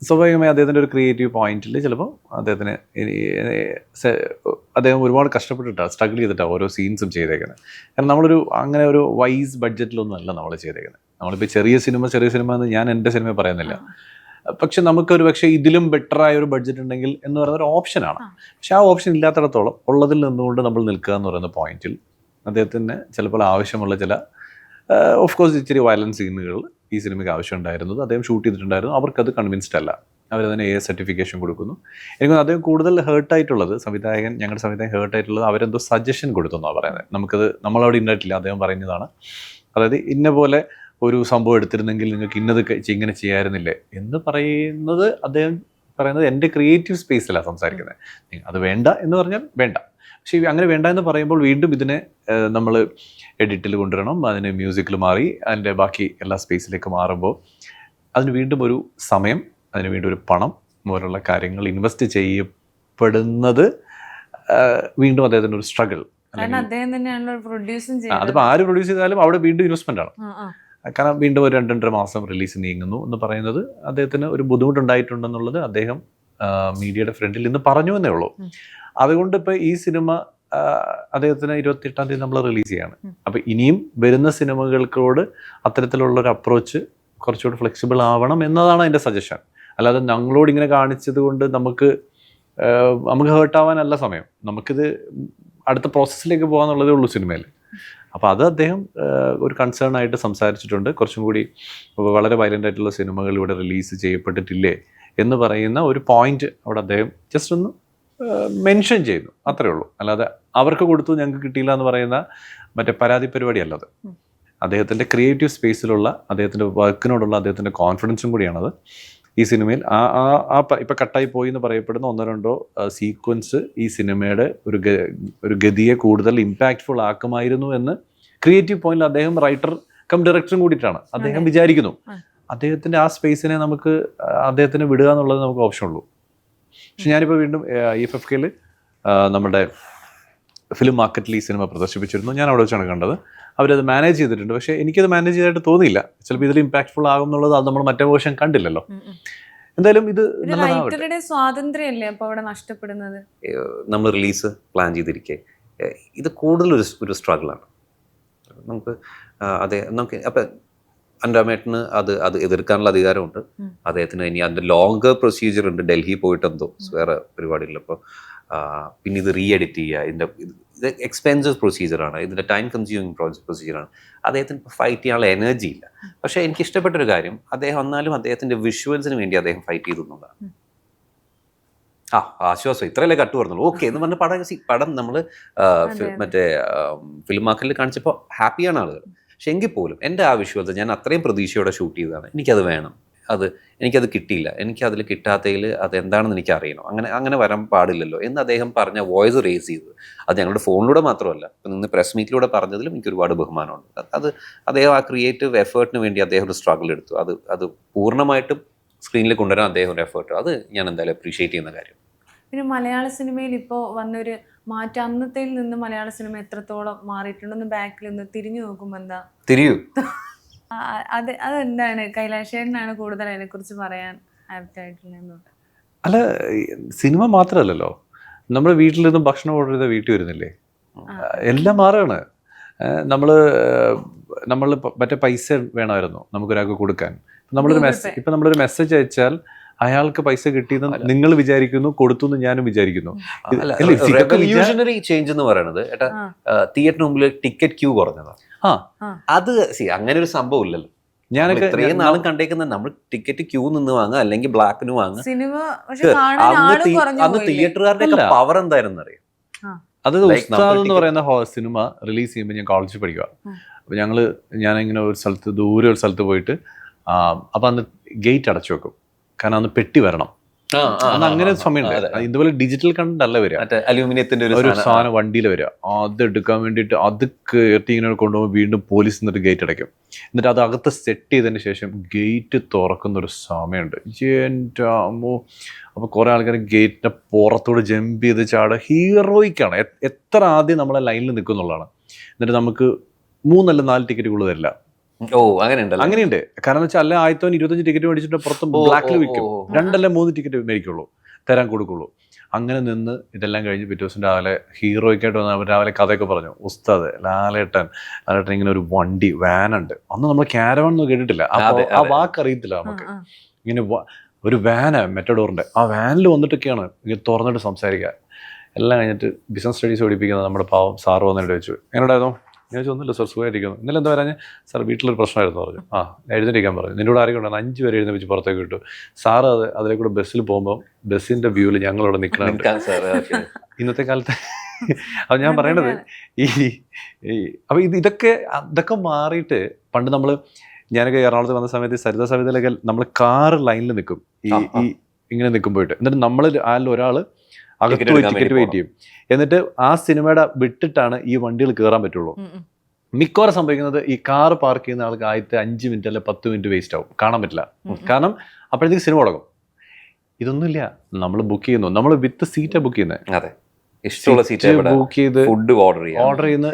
[SPEAKER 1] സ്വാഭാവികമായി അദ്ദേഹത്തിൻ്റെ ഒരു ക്രിയേറ്റീവ് പോയിന്റിൽ ചിലപ്പോൾ അദ്ദേഹം ഒരുപാട് കഷ്ടപ്പെട്ടിട്ടാണ്, സ്ട്രഗിൾ ചെയ്തിട്ടാണ് ഓരോ സീൻസും ചെയ്തേക്കുന്നത്. കാരണം നമ്മളൊരു അങ്ങനെ ഒരു വൈസ് ബഡ്ജറ്റിലൊന്നും അല്ല നമ്മൾ ചെയ്തേക്കുന്നത്. നമ്മളിപ്പോൾ ചെറിയ സിനിമ എന്ന് ഞാൻ എൻ്റെ സിനിമ പറയുന്നില്ല. പക്ഷെ നമുക്കൊരു പക്ഷേ ഇതിലും ബെറ്ററായ ഒരു ബഡ്ജറ്റ് ഉണ്ടെങ്കിൽ എന്ന് പറയുന്ന ഒരു ഓപ്ഷനാണ്. പക്ഷെ ആ ഓപ്ഷൻ ഇല്ലാത്തിടത്തോളം ഉള്ളതിൽ നിന്നുകൊണ്ട് നമ്മൾ നിൽക്കുക എന്ന് പറയുന്ന പോയിന്റിൽ അദ്ദേഹത്തിന് ചിലപ്പോൾ ആവശ്യമുള്ള ചില ഓഫ് കോഴ്സ് ഇച്ചിരി വയലൻസ് സീനുകൾ ഈ സിനിമയ്ക്ക് ആവശ്യമുണ്ടായിരുന്നത് അദ്ദേഹം ഷൂട്ട് ചെയ്തിട്ടുണ്ടായിരുന്നു. അവർക്കത് കൺവിൻസ്ഡ് അല്ല. അവരതിന് സർട്ടിഫിക്കേഷൻ കൊടുക്കുന്നു. എനിക്ക് അദ്ദേഹം കൂടുതൽ ഹേർട്ടായിട്ടുള്ളത് ഞങ്ങളുടെ സംവിധായകൻ ഹേർട്ടായിട്ടുള്ളത് അവരെന്തോ സജഷൻ കൊടുത്തെന്നാണ് പറയുന്നത്. നമുക്കത് നമ്മളവിടെ ഉണ്ടായിട്ടില്ല, അദ്ദേഹം പറയുന്നതാണ്. അതായത് ഇന്ന പോലെ ഒരു സംഭവം എടുത്തിരുന്നെങ്കിൽ നിങ്ങൾക്ക് ഇന്നത് ഇങ്ങനെ ചെയ്യാമായിരുന്നില്ലേ എന്ന് പറയുന്നത്. അദ്ദേഹം പറയുന്നത് എൻ്റെ ക്രിയേറ്റീവ് സ്പേസിലാണ് സംസാരിക്കുന്നത്. അത് വേണ്ട എന്ന് പറഞ്ഞാൽ വേണ്ട. പക്ഷേ അങ്ങനെ വേണ്ട എന്ന് പറയുമ്പോൾ വീണ്ടും ഇതിനെ നമ്മൾ എഡിറ്റിൽ കൊണ്ടുവരണം, അതിന് മ്യൂസിക്കിൽ മാറി അതിൻ്റെ ബാക്കി എല്ലാ സ്പേസിലേക്ക് മാറുമ്പോൾ അതിന് വീണ്ടും ഒരു സമയം, അതിന് വീണ്ടും ഒരു പണം പോലുള്ള കാര്യങ്ങൾ ഇൻവെസ്റ്റ് ചെയ്യപ്പെടുന്നത് വീണ്ടും അദ്ദേഹത്തിൻ്റെ ഒരു സ്ട്രഗിൾ. അതിപ്പോൾ ആര് പ്രൊഡ്യൂസ് ചെയ്താലും അവിടെ വീണ്ടും ഇൻവെസ്റ്റ്മെൻ്റ് ആണ്. കാരണം വീണ്ടും ഒരു 2-2.5 മാസം റിലീസ് നീങ്ങുന്നു എന്ന് പറയുന്നത് അദ്ദേഹത്തിന് ഒരു ബുദ്ധിമുട്ടുണ്ടായിട്ടുണ്ടെന്നുള്ളത് അദ്ദേഹം മീഡിയയുടെ ഫ്രണ്ടിൽ നിന്ന് പറഞ്ഞു എന്നേ ഉള്ളൂ. അതുകൊണ്ട് ഇപ്പോൾ ഈ സിനിമ അദ്ദേഹത്തിന് 28-ാം തീയതി നമ്മൾ റിലീസ് ചെയ്യാണ്. അപ്പോൾ ഇനിയും വരുന്ന സിനിമകൾക്കോട് അത്തരത്തിലുള്ളൊരു അപ്രോച്ച് കുറച്ചുകൂടി ഫ്ലെക്സിബിൾ ആവണം എന്നതാണ് എൻ്റെ സജഷൻ. അല്ലാതെ ഞങ്ങളോട് ഇങ്ങനെ കാണിച്ചത് കൊണ്ട് നമുക്ക് ഹേർട്ടാവാനല്ല സമയം. നമുക്കിത് അടുത്ത പ്രോസസ്സിലേക്ക് പോകാന്നുള്ളതേ ഉള്ളൂ സിനിമയിൽ. അപ്പോൾ അത് അദ്ദേഹം ഒരു കൺസേൺ ആയിട്ട് സംസാരിച്ചിട്ടുണ്ട്. കുറച്ചും കൂടി വളരെ വയലൻ്റ് ആയിട്ടുള്ള സിനിമകൾ ഇവിടെ റിലീസ് ചെയ്യപ്പെട്ടിട്ടില്ലേ എന്ന് പറയുന്ന ഒരു പോയിന്റ് അവിടെ അദ്ദേഹം ജസ്റ്റ് ഒന്ന് മെൻഷൻ ചെയ്യുന്നു, അത്രയേ ഉള്ളൂ. അല്ലാതെ അവർക്ക് കൊടുത്തു ഞങ്ങൾക്ക് കിട്ടിയില്ല എന്ന് പറയുന്ന മറ്റേ പരാതി പരിപാടി അല്ലത്. അദ്ദേഹത്തിൻ്റെ ക്രിയേറ്റീവ് സ്പേസിലുള്ള അദ്ദേഹത്തിൻ്റെ വർക്കിനോടുള്ള അദ്ദേഹത്തിൻ്റെ കോൺഫിഡൻസും കൂടിയാണത്. ഈ സിനിമയിൽ ഇപ്പം കട്ടായി പോയി എന്ന് പറയപ്പെടുന്ന 1-2 സീക്വൻസ് ഈ സിനിമയുടെ ഒരു ഗതിയെ കൂടുതൽ ഇമ്പാക്റ്റ്ഫുൾ ആക്കുമായിരുന്നു എന്ന് ക്രിയേറ്റീവ് പോയിന്റിൽ അദ്ദേഹം റൈറ്റർ കം ഡയറക്ടറും കൂടിയിട്ടാണ് അദ്ദേഹം വിചാരിക്കുന്നു. അദ്ദേഹത്തിൻ്റെ ആ സ്പേസിനെ നമുക്ക് അദ്ദേഹത്തിന് വിടുക എന്നുള്ളത് നമുക്ക് ഓപ്ഷൻ ഉള്ളൂ. പക്ഷെ ഞാനിപ്പോൾ വീണ്ടും EFFKയിൽ നമ്മുടെ ഫിലിം മാർക്കറ്റിൽ ഈ സിനിമ പ്രദർശിപ്പിച്ചിരുന്നു. ഞാൻ അവിടെ വെച്ചാണ് കണ്ടത്. അവരത് മാനേജ് ചെയ്തിട്ടുണ്ട്. പക്ഷേ എനിക്കത് മാനേജ് ചെയ്തായിട്ട് തോന്നിയില്ല. ചിലപ്പോൾ ഇതിൽ ഇമ്പാക്ട്ഫുൾ ആകും എന്നുള്ളത് അത് നമ്മൾ മറ്റേ വേർഷൻ കണ്ടില്ലല്ലോ. എന്തായാലും ഇത്
[SPEAKER 2] സ്വാതന്ത്ര്യമല്ലേ അപ്പോൾ അവിടെ നഷ്ടപ്പെടുന്നത്.
[SPEAKER 3] നമ്മൾ റിലീസ് പ്ലാൻ ചെയ്തിരിക്കെ ഇത് കൂടുതലൊരു സ്ട്രഗിളാണ് നമുക്ക്. നമുക്ക് അപ്പം അൻഡാമേട്ടന് അത് എതിർക്കാനുള്ള അധികാരമുണ്ട്. അദ്ദേഹത്തിന് ഇനി അതിൻ്റെ ലോnger പ്രൊസീജിയർ ഉണ്ട്. ഡൽഹി പോയിട്ടെന്തോ വേറെ പരിപാടികളിപ്പോൾ പിന്നെ ഇത് റീ എഡിറ്റ് ചെയ്യുക, ഇത് എക്സ്പെൻസീവ് പ്രൊസീജിയറാണ്, ഇതിൻ്റെ ടൈം കൺസ്യൂമിങ് പ്രൊസീജിയറാണ്. അദ്ദേഹത്തിന് ഇപ്പോൾ ഫൈറ്റ് ചെയ്യാനുള്ള എനർജി ഇല്ല. പക്ഷേ എനിക്ക് ഇഷ്ടപ്പെട്ടൊരു കാര്യം, അദ്ദേഹം എന്നാലും അദ്ദേഹത്തിൻ്റെ വിഷ്വൽസിന് വേണ്ടി അദ്ദേഹം ഫൈറ്റ് ചെയ്തു എന്നുള്ളതാണ്. ആശ്വാസം, ഇത്രയല്ലേ കട്ട് പറഞ്ഞുള്ളൂ, ഓക്കെ എന്ന് പറഞ്ഞ പടം നമ്മൾ മറ്റേ ഫിലിം മാർക്കറ്റിൽ കാണിച്ചപ്പോൾ ഹാപ്പിയാണ് ആളുകൾ. പക്ഷെ എങ്കിൽ പോലും എൻ്റെ ആ വിഷ്വൽസ് ഞാൻ അത്രയും പ്രതീക്ഷയോടെ ഷൂട്ട് ചെയ്തതാണ്. എനിക്കത് വേണം, എനിക്കത് കിട്ടിയില്ല, എനിക്കതിൽ കിട്ടാത്തതിൽ അതെന്താണെന്ന് എനിക്ക് അറിയണം, അങ്ങനെ വരാൻ പാടില്ലല്ലോ എന്ന് അദ്ദേഹം പറഞ്ഞ വോയിസ് റേസ് ചെയ്തത് അത് ഞങ്ങളുടെ ഫോണിലൂടെ മാത്രമല്ല, ഇപ്പം നിന്ന് പ്രസ് മീറ്റിലൂടെ പറഞ്ഞതിലും എനിക്ക് ഒരുപാട് ബഹുമാനമുണ്ട്. അദ്ദേഹം ആ ക്രിയേറ്റീവ് എഫേർട്ടിന് വേണ്ടി അദ്ദേഹം ഒരു സ്ട്രഗിൾ എടുത്തു. അത് പൂർണ്ണമായിട്ടും സ്ക്രീനിൽ കൊണ്ടുവരാൻ അദ്ദേഹം ഒരു എഫേർട്ട്, അത് ഞാൻ എന്തായാലും അപ്രീഷിയേറ്റ് ചെയ്യുന്ന കാര്യം.
[SPEAKER 2] പിന്നെ മലയാള സിനിമയിൽ ഇപ്പോൾ വന്നൊരു മാറ്റം, അന്നത്തേൽ നിന്ന് മലയാള സിനിമ എത്രത്തോളം മാറിയിട്ടുണ്ടെന്ന് ബാക്കിൽ നിന്ന് തിരിഞ്ഞു നോക്കുമ്പോൾ എന്താ
[SPEAKER 3] തിരിയൂ
[SPEAKER 2] അതെന്താണ് കൈലാഷേട്ടനാണ് കൂടുതൽ അതിനെക്കുറിച്ച് പറയാൻ ആപ്റ്റായിട്ടുള്ളത്?
[SPEAKER 1] അല്ല, സിനിമ മാത്രമല്ലല്ലോ, നമ്മുടെ വീട്ടിൽ നിന്നും ഭക്ഷണം ഓർഡർ ചെയ്താൽ വീട്ടിൽ വരുന്നില്ലേ, എല്ലാം മാറുകയാണ്. നമ്മൾ മറ്റേ പൈസ വേണമായിരുന്നു നമുക്കൊരാൾക്ക് കൊടുക്കാൻ. നമ്മളൊരു മെസ്സേജ് അയച്ചാൽ അയാൾക്ക് പൈസ കിട്ടിയെന്ന് നിങ്ങൾ വിചാരിക്കുന്നു, കൊടുത്തു എന്ന് ഞാനും വിചാരിക്കുന്നു.
[SPEAKER 3] റെവല്യൂഷണറി ചേഞ്ച് എന്ന് പറയുന്നത് ഏട്ടാ തിയേറ്ററിന് മുമ്പിൽ ടിക്കറ്റ് ക്യൂ കുറഞ്ഞതാണ്. അത് അങ്ങനെ ഒരു സംഭവം ഇല്ലല്ലോ. ഞാനൊക്കെ ഇത്രയും നാളും കണ്ടേക്കുന്ന നമ്മൾ ടിക്കറ്റ് ക്യൂ നിന്ന് വാങ്ങുക, അല്ലെങ്കിൽ ബ്ലാക്കിന് വാങ്ങുക. അന്ന് തിയേറ്ററുകാരുടെ പവർ എന്തായിരുന്നു അറിയാം.
[SPEAKER 1] അത് ഉസ്താദ് എന്ന് പറയുന്ന സിനിമ റിലീസ് ചെയ്യുമ്പോൾ ഞാൻ കോളേജിൽ പഠിക്കുക. അപ്പോൾ ഞാനിങ്ങനെ ഒരു സ്ഥലത്ത് ദൂരെ ഒരു സ്ഥലത്ത് പോയിട്ട് അപ്പം അന്ന് ഗേറ്റ് അടച്ചു വെക്കും, കാരണം അന്ന് പെട്ടി വരണം. അന്ന് അങ്ങനെ സമയമുണ്ട്. ഇതുപോലെ ഡിജിറ്റൽ കണ്ടന്റ് അല്ല വരിക,
[SPEAKER 3] അലൂമിനിയത്തിന്റെ
[SPEAKER 1] ഒരു സാധനം വണ്ടിയിൽ വരിക. അത് എടുക്കാൻ വേണ്ടിയിട്ട് അത് കയറ്റി ഇങ്ങനെ കൊണ്ടുപോകുമ്പോൾ വീണ്ടും പോലീസ് എന്നിട്ട് ഗേറ്റ് അടയ്ക്കും. എന്നിട്ട് അത് അകത്ത് സെറ്റ് ചെയ്തതിന് ശേഷം ഗേറ്റ് തുറക്കുന്ന ഒരു സമയമുണ്ട്. എൻ്റെ അമ്മോ! അപ്പോൾ കുറേ ആൾക്കാർ ഗേറ്റിൻ്റെ പുറത്തോട് ജമ്പ് ചെയ്ത് ചാടുക. ഹീറോയിക്കാണ്. എത്ര ആദ്യം നമ്മളെ ലൈനിൽ നിൽക്കുന്നുള്ളതാണ്. എന്നിട്ട് നമുക്ക് 3 അല്ല 4 ടിക്കറ്റ് കൂടുതൽ തരില്ല. അങ്ങനെയുണ്ട്. കാരണം വെച്ചാൽ അല്ല 25 ടിക്കറ്റ് മേടിച്ചിട്ട് പുറത്ത് ബ്ലാക്കിൽ വിൽക്കും. 2 അല്ല 3 ടിക്കറ്റ് മേടിക്കുള്ളൂ, തരാൻ കൊടുക്കുള്ളൂ. അങ്ങനെ നിന്ന് ഇതെല്ലാം കഴിഞ്ഞ് പിറ്റേ ദിവസം രാവിലെ ഹീറോയ്ക്കായിട്ട് വന്ന് അവർ രാവിലെ കഥയൊക്കെ പറഞ്ഞു. ഉസ്താദ് ലാലേട്ടൻ ഇങ്ങനെ ഒരു വണ്ടി വാനുണ്ട്. അന്ന് നമ്മൾ ക്യാരവാൻ ഒന്നും കേട്ടിട്ടില്ല, ആ വാക്ക് അറിയത്തില്ല നമുക്ക്. ഇങ്ങനെ ഒരു വാന് മെറ്റഡോറിന്റെ, ആ വാനിൽ വന്നിട്ടൊക്കെയാണ് ഇങ്ങനെ തുറന്നിട്ട് സംസാരിക്കുക. എല്ലാം കഴിഞ്ഞിട്ട് ബിസിനസ് സ്റ്റഡീസ് പഠിപ്പിക്കുന്നത് നമ്മുടെ പാവം സാറ് വന്നിട്ട് വെച്ചു. എങ്ങനെയായിരുന്നു? ഞാൻ ചോദിച്ചില്ല സാർ, സുഖമായിരിക്കുന്നു. ഇന്നലെ എന്താ പറഞ്ഞാൽ സാർ വീട്ടിലൊരു പ്രശ്നമായിരുന്നു പറഞ്ഞു. എഴുന്നേറ്റിരിക്കാൻ പറഞ്ഞു. നിന്റെ കൂടെ ആരെങ്കിലും ഉണ്ടായിരുന്നു? 5 പേര് എഴുന്നേപ്പിച്ച് പുറത്തേക്ക് വിട്ടു. സാറ് അതിലെ കൂടെ ബസ്സിൽ പോകുമ്പോൾ ബസ്സിന്റെ വ്യൂവിൽ ഞങ്ങളിവിടെ നിൽക്കണം. ഇന്നത്തെ കാലത്ത് അത് ഞാൻ പറയണത് അപ്പൊ ഇതൊക്കെ മാറിയിട്ട് പണ്ട് ഞാനൊക്കെ എറണാകുളത്ത് വന്ന സമയത്ത് സരിത സവിതയിലൊക്കെ നമ്മൾ കാറ് ലൈനിൽ നിൽക്കും, ഈ ഇങ്ങനെ നിൽക്കുമ്പോയിട്ട്. എന്നിട്ട് നമ്മൾ ഒരാൾ അകത്ത് പോയി ടിക്കറ്റ് വെയിറ്റ് ചെയ്യും. എന്നിട്ട് ആ സിനിമയുടെ വിട്ടിട്ടാണ് ഈ വണ്ടികൾ കയറാൻ പറ്റുള്ളൂ. മിക്കവാറും സംഭവിക്കുന്നത് ഈ കാർ പാർക്ക് ചെയ്യുന്ന ആൾക്ക് ആദ്യത്തെ 5 മിനിറ്റ് അല്ലെ 10 മിനിറ്റ് വേസ്റ്റ് ആവും, കാണാൻ പറ്റില്ല. കാരണം അപ്പോഴത്തേക്ക് സിനിമ തുടങ്ങും. ഇതൊന്നുമില്ല, നമ്മൾ ബുക്ക് ചെയ്യുന്നു, നമ്മൾ വിത്ത് സീറ്റാണ് ബുക്ക് ചെയ്യുന്നത്.
[SPEAKER 3] ഇഷ്ടമുള്ള സീറ്റ്
[SPEAKER 1] ബുക്ക് ചെയ്ത്
[SPEAKER 3] ഫുഡ് ഓർഡർ ചെയ്യുന്ന.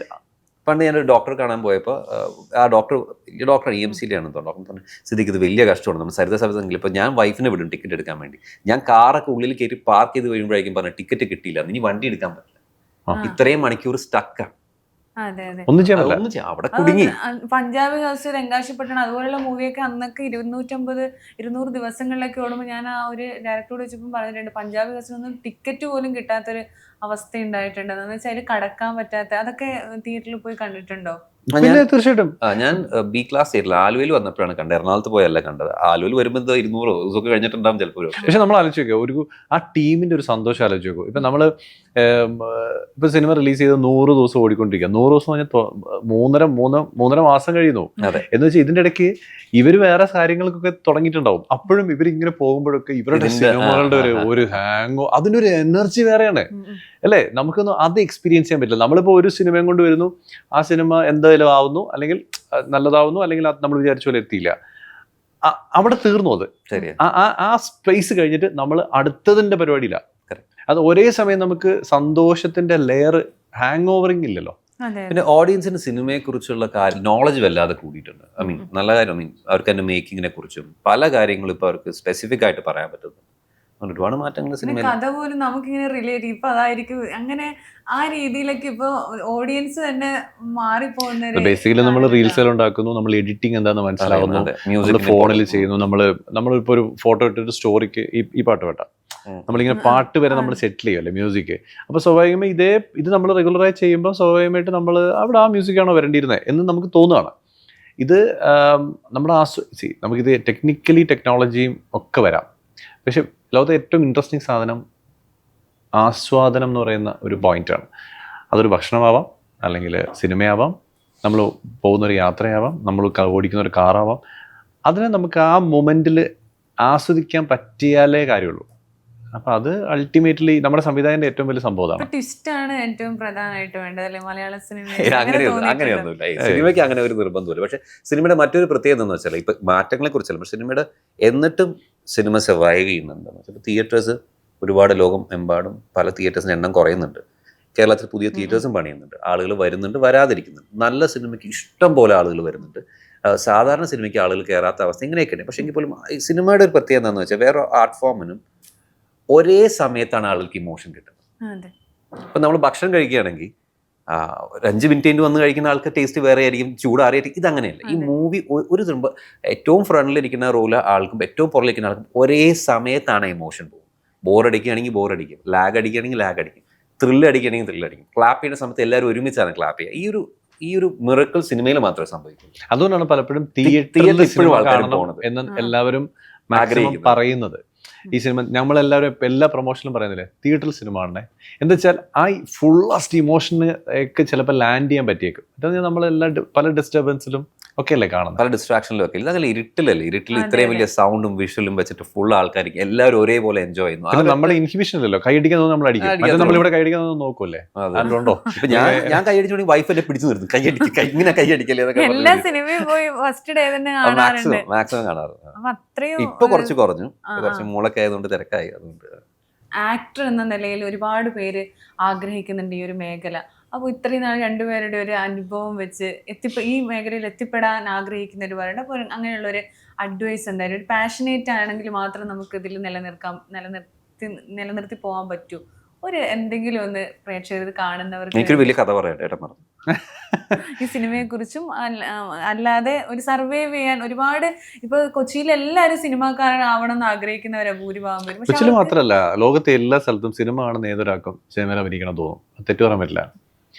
[SPEAKER 3] പണ്ട് ഞാനൊരു ഡോക്ടറെ കാണാൻ പോയപ്പോൾ ആ ഡോക്ടർ EMC ആണ് ഡോക്ടർ പറഞ്ഞു, സ്ഥിതിക്ക് ഇത് വലിയ കഷ്ടമാണ്. നമ്മൾ സരിത സവിതെങ്കിൽ ഇപ്പോൾ ഞാൻ വൈഫിനെ വിടും ടിക്കറ്റ് എടുക്കാൻ വേണ്ടി. ഞാൻ കാറൊക്കെ ഉള്ളിൽ കയറ്റി പാർക്ക് ചെയ്ത് കഴിയുമ്പോഴേക്കും പറഞ്ഞു ടിക്കറ്റ് കിട്ടിയില്ല, ഇനി വണ്ടി എടുക്കാൻ പറ്റില്ല. ഇത്രയും മണിക്കൂർ സ്റ്റക്കാണ്, ഒന്നും ചെയ്യാൻ അവിടെ കുടുങ്ങി.
[SPEAKER 2] പഞ്ചാബി ഹൗസ്, രംഗാശിപ്പട്ടണം അതുപോലുള്ള മൂവിയൊക്കെ അന്നൊക്കെ 250-200 ദിവസങ്ങളിലൊക്കെ ഓടുമ്പോൾ ഞാൻ ആ ഒരു ഡയറക്ടറോട് വെച്ചപ്പോൾ പറഞ്ഞിട്ടുണ്ട്, പഞ്ചാബി ഹൗസിനൊന്നും ടിക്കറ്റ് പോലും കിട്ടാത്തൊരു അവസ്ഥ ഉണ്ടായിട്ടുണ്ട്. എന്ന് വെച്ചാൽ കടക്കാൻ പറ്റാത്ത, അതൊക്കെ തിയേറ്ററിൽ പോയി കണ്ടിട്ടുണ്ടോ?
[SPEAKER 1] തീർച്ചയായിട്ടും.
[SPEAKER 3] ഞാൻ B ക്ലാസ് തിയേറ്ററിൽ ആലുവയിൽ വന്നപ്പോഴാണ് കണ്ടത്, എറണാകുളത്ത് പോയല്ല കണ്ടത്. ആലുവയിൽ വരുമ്പോൾ 200 ദിവസമൊക്കെ കഴിഞ്ഞിട്ടുണ്ടാവും ചിലപ്പോൾ.
[SPEAKER 1] പക്ഷെ നമ്മൾ ആലോചിച്ച് നോക്കുക, ആ ടീമിന്റെ ഒരു സന്തോഷം ആലോചിച്ച് നോക്കും. ഇപ്പൊ നമ്മള് ഇപ്പൊ സിനിമ റിലീസ് ചെയ്ത് 100 ദിവസം ഓടിക്കൊണ്ടിരിക്കുക. 100 ദിവസം പറഞ്ഞാൽ 3.5 മാസം കഴിയുന്നു. എന്ന് വെച്ചാൽ ഇതിന്റെ ഇടയ്ക്ക് ഇവര് വേറെ കാര്യങ്ങൾക്കൊക്കെ തുടങ്ങിയിട്ടുണ്ടാവും. അപ്പോഴും ഇവരിങ്ങനെ പോകുമ്പോഴൊക്കെ ഇവരുടെ സിനിമകളുടെ ഒരു ഹാങ്ങോ, അതിനൊരു എനർജി വേറെയാണ് അല്ലേ? നമുക്കൊന്നും അത് എക്സ്പീരിയൻസ് ചെയ്യാൻ പറ്റില്ല. നമ്മളിപ്പോ ഒരു സിനിമയും കൊണ്ട് വരുന്നു, ആ സിനിമ എന്തായാലും ആവുന്നു, അല്ലെങ്കിൽ നല്ലതാവുന്നു, അല്ലെങ്കിൽ നമ്മൾ വിചാരിച്ച പോലെ എത്തിയില്ല, അവിടെ തീർന്നു. അത് ആ സ്പേസ് കഴിഞ്ഞിട്ട് നമ്മൾ അടുത്തതിന്റെ പരിപാടിയില്ല. അത് ഒരേ സമയം നമുക്ക് സന്തോഷത്തിന്റെ ലെയർ ഹാങ് ഓവറിങ് ഇല്ലല്ലോ.
[SPEAKER 3] പിന്നെ ഓഡിയൻസിന് സിനിമയെ കുറിച്ചുള്ള നോളജ് വല്ലാതെ കൂടിയിട്ടുണ്ട്. നല്ല കാര്യം, അവർക്ക് തന്നെ മേക്കിങ്ങിനെ കുറിച്ചും പല കാര്യങ്ങളും ഇപ്പൊ അവർക്ക് സ്പെസിഫിക് ആയിട്ട് പറയാൻ പറ്റുന്നു. ഒരുപാട് മാറ്റങ്ങൾ സിനിമയിൽ.
[SPEAKER 2] കഥ പോലും നമുക്കിങ്ങനെ റിലേറ്റ്, ഇപ്പൊ അതായിരിക്കും അങ്ങനെ ആ രീതിയിലൊക്കെ ഇപ്പൊ ഓഡിയൻസ് തന്നെ മാറിപ്പോകുന്ന.
[SPEAKER 1] ബേസിക്കലി നമ്മൾ റീൽസ് ഉണ്ടാക്കുന്നു, നമ്മൾ എഡിറ്റിംഗ് എന്താണെന്ന് മനസ്സിലാവുന്നു, മ്യൂസിക് ഫോണിൽ ചെയ്യുന്നു. നമ്മളിപ്പോ ഒരു ഫോട്ടോ ഇട്ടിട്ട് സ്റ്റോറിക്ക് ഈ പാട്ട് വേണ്ട, നമ്മളിങ്ങനെ പാട്ട് വരെ നമ്മൾ സെറ്റിൽ ചെയ്യുമല്ലേ മ്യൂസിക്. അപ്പോൾ സ്വാഭാവികമായി ഇത് നമ്മൾ റെഗുലറായി ചെയ്യുമ്പോൾ സ്വാഭാവികമായിട്ട് നമ്മൾ അവിടെ ആ മ്യൂസിക്കാണോ വരേണ്ടിയിരുന്നത് എന്ന് നമുക്ക് തോന്നുകയാണ്. ഇത് നമ്മുടെ നമുക്കിത് ടെക്നോളജിയും ഒക്കെ വരാം. പക്ഷെ ലോകത്തെ ഏറ്റവും ഇൻട്രസ്റ്റിംഗ് സാധനം ആസ്വാദനം എന്ന് പറയുന്ന ഒരു പോയിന്റാണ്. അതൊരു ഭക്ഷണമാവാം, അല്ലെങ്കിൽ സിനിമയാവാം, നമ്മൾ പോകുന്നൊരു യാത്രയാവാം, നമ്മൾ ഓടിക്കുന്ന ഒരു കാറാവാം. അതിനെ നമുക്ക് ആ മൊമെന്റിൽ ആസ്വദിക്കാൻ പറ്റിയാലേ കാര്യമുള്ളൂ. അപ്പൊ അത് അൾട്ടിമേറ്റ്ലി നമ്മുടെ സംവിധായകന്റെ ഏറ്റവും വലിയ സംഭവമാണ്.
[SPEAKER 2] ട്വിസ്റ്റാണ് ഏറ്റവും പ്രധാനമായിട്ട് വേണ്ടത് അല്ലേ മലയാള സിനിമ?
[SPEAKER 3] അങ്ങനെയൊന്നുമില്ല, സിനിമയ്ക്ക് അങ്ങനെ ഒരു നിർബന്ധമില്ല. പക്ഷെ സിനിമയുടെ മറ്റൊരു പ്രത്യേകത എന്ന് വെച്ചാൽ ഇപ്പൊ മാറ്റങ്ങളെ കുറിച്ചല്ല, പക്ഷെ സിനിമയുടെ എന്നിട്ടും സിനിമ സർവൈവ് ചെയ്യുന്നുണ്ടെന്ന് വെച്ചാൽ തിയേറ്റേഴ്സ് ഒരുപാട് ലോകം എമ്പാടും പല തിയേറ്റേഴ്സിന് എണ്ണം കുറയുന്നുണ്ട്. കേരളത്തിൽ പുതിയ തിയേറ്റേഴ്സും പണിയുന്നുണ്ട്, ആളുകൾ വരുന്നുണ്ട്, വരാതിരിക്കുന്നുണ്ട്. നല്ല സിനിമയ്ക്ക് ഇഷ്ടം പോലെ ആളുകൾ വരുന്നുണ്ട്, സാധാരണ സിനിമയ്ക്ക് ആളുകൾ കയറാത്ത അവസ്ഥ ഇങ്ങനെയൊക്കെയാണ്. പക്ഷെ എങ്കിൽ പോലും സിനിമയുടെ ഒരു പ്രത്യേകത എന്താണെന്ന് വെച്ചാൽ വേറെ ആർട്ട് ഫോമിനും ഒരേ സമയത്താണ് ആളുകൾക്ക് ഇമോഷൻ കിട്ടുന്നത്. ഇപ്പം നമ്മൾ ഭക്ഷണം കഴിക്കുകയാണെങ്കിൽ ഒരു 5 മിനിറ്റ് വന്ന് കഴിക്കുന്ന ആൾക്ക് ടേസ്റ്റ് വേറെ ആയിരിക്കും, ചൂടാറിയായിരിക്കും. ഇതങ്ങനെയല്ല. ഈ മൂവി ഒരു തുമ്പ് ഏറ്റവും ഫ്രണ്ടിലിരിക്കുന്ന റോള് ആൾക്കും ഏറ്റവും പുറകിലിരിക്കുന്ന ആൾക്കും ഒരേ സമയത്താണ് എമോഷൻ പോകും. ബോറടിക്കുകയാണെങ്കിൽ ബോറടിക്കും, ലാഗ് അടിക്കുകയാണെങ്കിൽ ലാഗ് അടിക്കും, ത്രില്ല് അടിക്കുകയാണെങ്കിൽ ത്രില്ല് അടിക്കും. ക്ലാപ്പ് ചെയ്യുന്ന സമയത്ത് എല്ലാവരും ഒരുമിച്ചാണ് ക്ലാപ്പ് ചെയ്യുക. ഈ ഒരു മിറക്കിൾ സിനിമയിൽ മാത്രമേ സംഭവിക്കൂ.
[SPEAKER 1] അതുകൊണ്ടാണ് പലപ്പോഴും
[SPEAKER 3] തിയേറ്ററിൽ ഇപ്പോഴും ആൾക്കാർ
[SPEAKER 1] കാണണം
[SPEAKER 3] പോകുന്നത്
[SPEAKER 1] എന്ന് എല്ലാവരും മാക്സിമം പറയുന്നത്. ഈ സിനിമ നമ്മളെല്ലാവരും എല്ലാ പ്രൊമോഷനിലും പറയുന്നില്ലേ തിയേറ്ററിൽ സിനിമ കാണണേ. എന്താ വെച്ചാൽ ആ ഫുള്ളസ്റ്റ് ഇമോഷന് ഒക്കെ ചിലപ്പോൾ ലാൻഡ് ചെയ്യാൻ പറ്റിയേക്കും. അതായത് നമ്മളെല്ലാം പല ഡിസ്റ്റർബൻസിലും ഒക്കെ അല്ലേ കാണുന്നത്,
[SPEAKER 3] പല ഡിസ്ട്രാക്ഷനിലും ഒക്കെ. ഇതങ്ങനെ ഇരുട്ടിലല്ലേ, ഇരുട്ടിൽ ഇത്രയും വലിയ സൗണ്ടും വിഷ്വലും വെച്ചിട്ട് ഫുൾ ആൾക്കാർക്ക് എല്ലാവരും ഒരേപോലെ എൻജോയ് ചെയ്യുന്നു.
[SPEAKER 1] പിന്നെ നമ്മുടെ ഇൻഹിബിഷൻ ഇല്ലല്ലോ, കൈയടിക്കാൻ തോന്നുന്നു നമ്മൾ അടിക്കും. നമ്മളിവിടെ കൈയടിക്കാൻ തോന്നുന്നു നോക്കൂല്ലേ, അതുകൊണ്ടോ
[SPEAKER 3] ഇപ്പൊ ഞാൻ കൈയടിച്ചോണെങ്കിൽ വൈഫ് എന്നെ പിടിച്ചു നിർത്തും, ഇങ്ങനെ കൈയടിക്കല്ലേ
[SPEAKER 2] എല്ലാ സിനിമയും പോയി ഫസ്റ്റ് ഡേ തന്നെ കാണാറുണ്ട്.
[SPEAKER 3] മാക്സിമം കാണാറുണ്ട്.
[SPEAKER 2] അത്രയും
[SPEAKER 3] ഇപ്പൊ കുറച്ച് കുറഞ്ഞു, കുറച്ച് മുളക്കെ ആയതുകൊണ്ട് തിരക്കായി. അതുകൊണ്ട്
[SPEAKER 2] ആക്ടർ എന്ന നിലയിൽ ഒരുപാട് പേര് ആഗ്രഹിക്കുന്നുണ്ട് ഈ ഒരു മേഖല. അപ്പോൾ ഇത്രയും നാൾ രണ്ടുപേരുടെ ഒരു അനുഭവം വെച്ച് ഈ മേഖലയിൽ എത്തിപ്പെടാൻ ആഗ്രഹിക്കുന്നവർ പറയണ്ട. അപ്പോൾ അങ്ങനെയുള്ള ഒരു അഡ്വൈസ് എന്തായാലും, ഒരു പാഷനേറ്റ് ആണെങ്കിൽ മാത്രം നമുക്ക് ഇതിൽ നിലനിർത്തി പോകാൻ പറ്റൂ. ഒരു എന്തെങ്കിലും ഒന്ന് പ്രേക്ഷകർ കാണുന്നവർക്ക്
[SPEAKER 3] എനിക്കൊരു വലിയ കഥ പറയട്ടെ
[SPEAKER 2] ഈ സിനിമയെ കുറിച്ചും അല്ലാതെ ഒരു സർവൈവ് ചെയ്യാൻ ഒരുപാട് ഇപ്പൊ കൊച്ചിയിൽ എല്ലാവരും സിനിമാക്കാരാവണം എന്ന് ആഗ്രഹിക്കുന്നവരാ ഭൂരിഭാഗം പേരും.
[SPEAKER 1] കൊച്ചിയിൽ മാത്രമല്ല, ലോകത്തെ എല്ലാ സ്ഥലത്തും സിനിമ കാണുന്ന ഏതൊരാൾക്കും സിനിമയിൽ അഭിനയിക്കണം തോന്നും. തെറ്റു പറയാൻ പറ്റില്ല.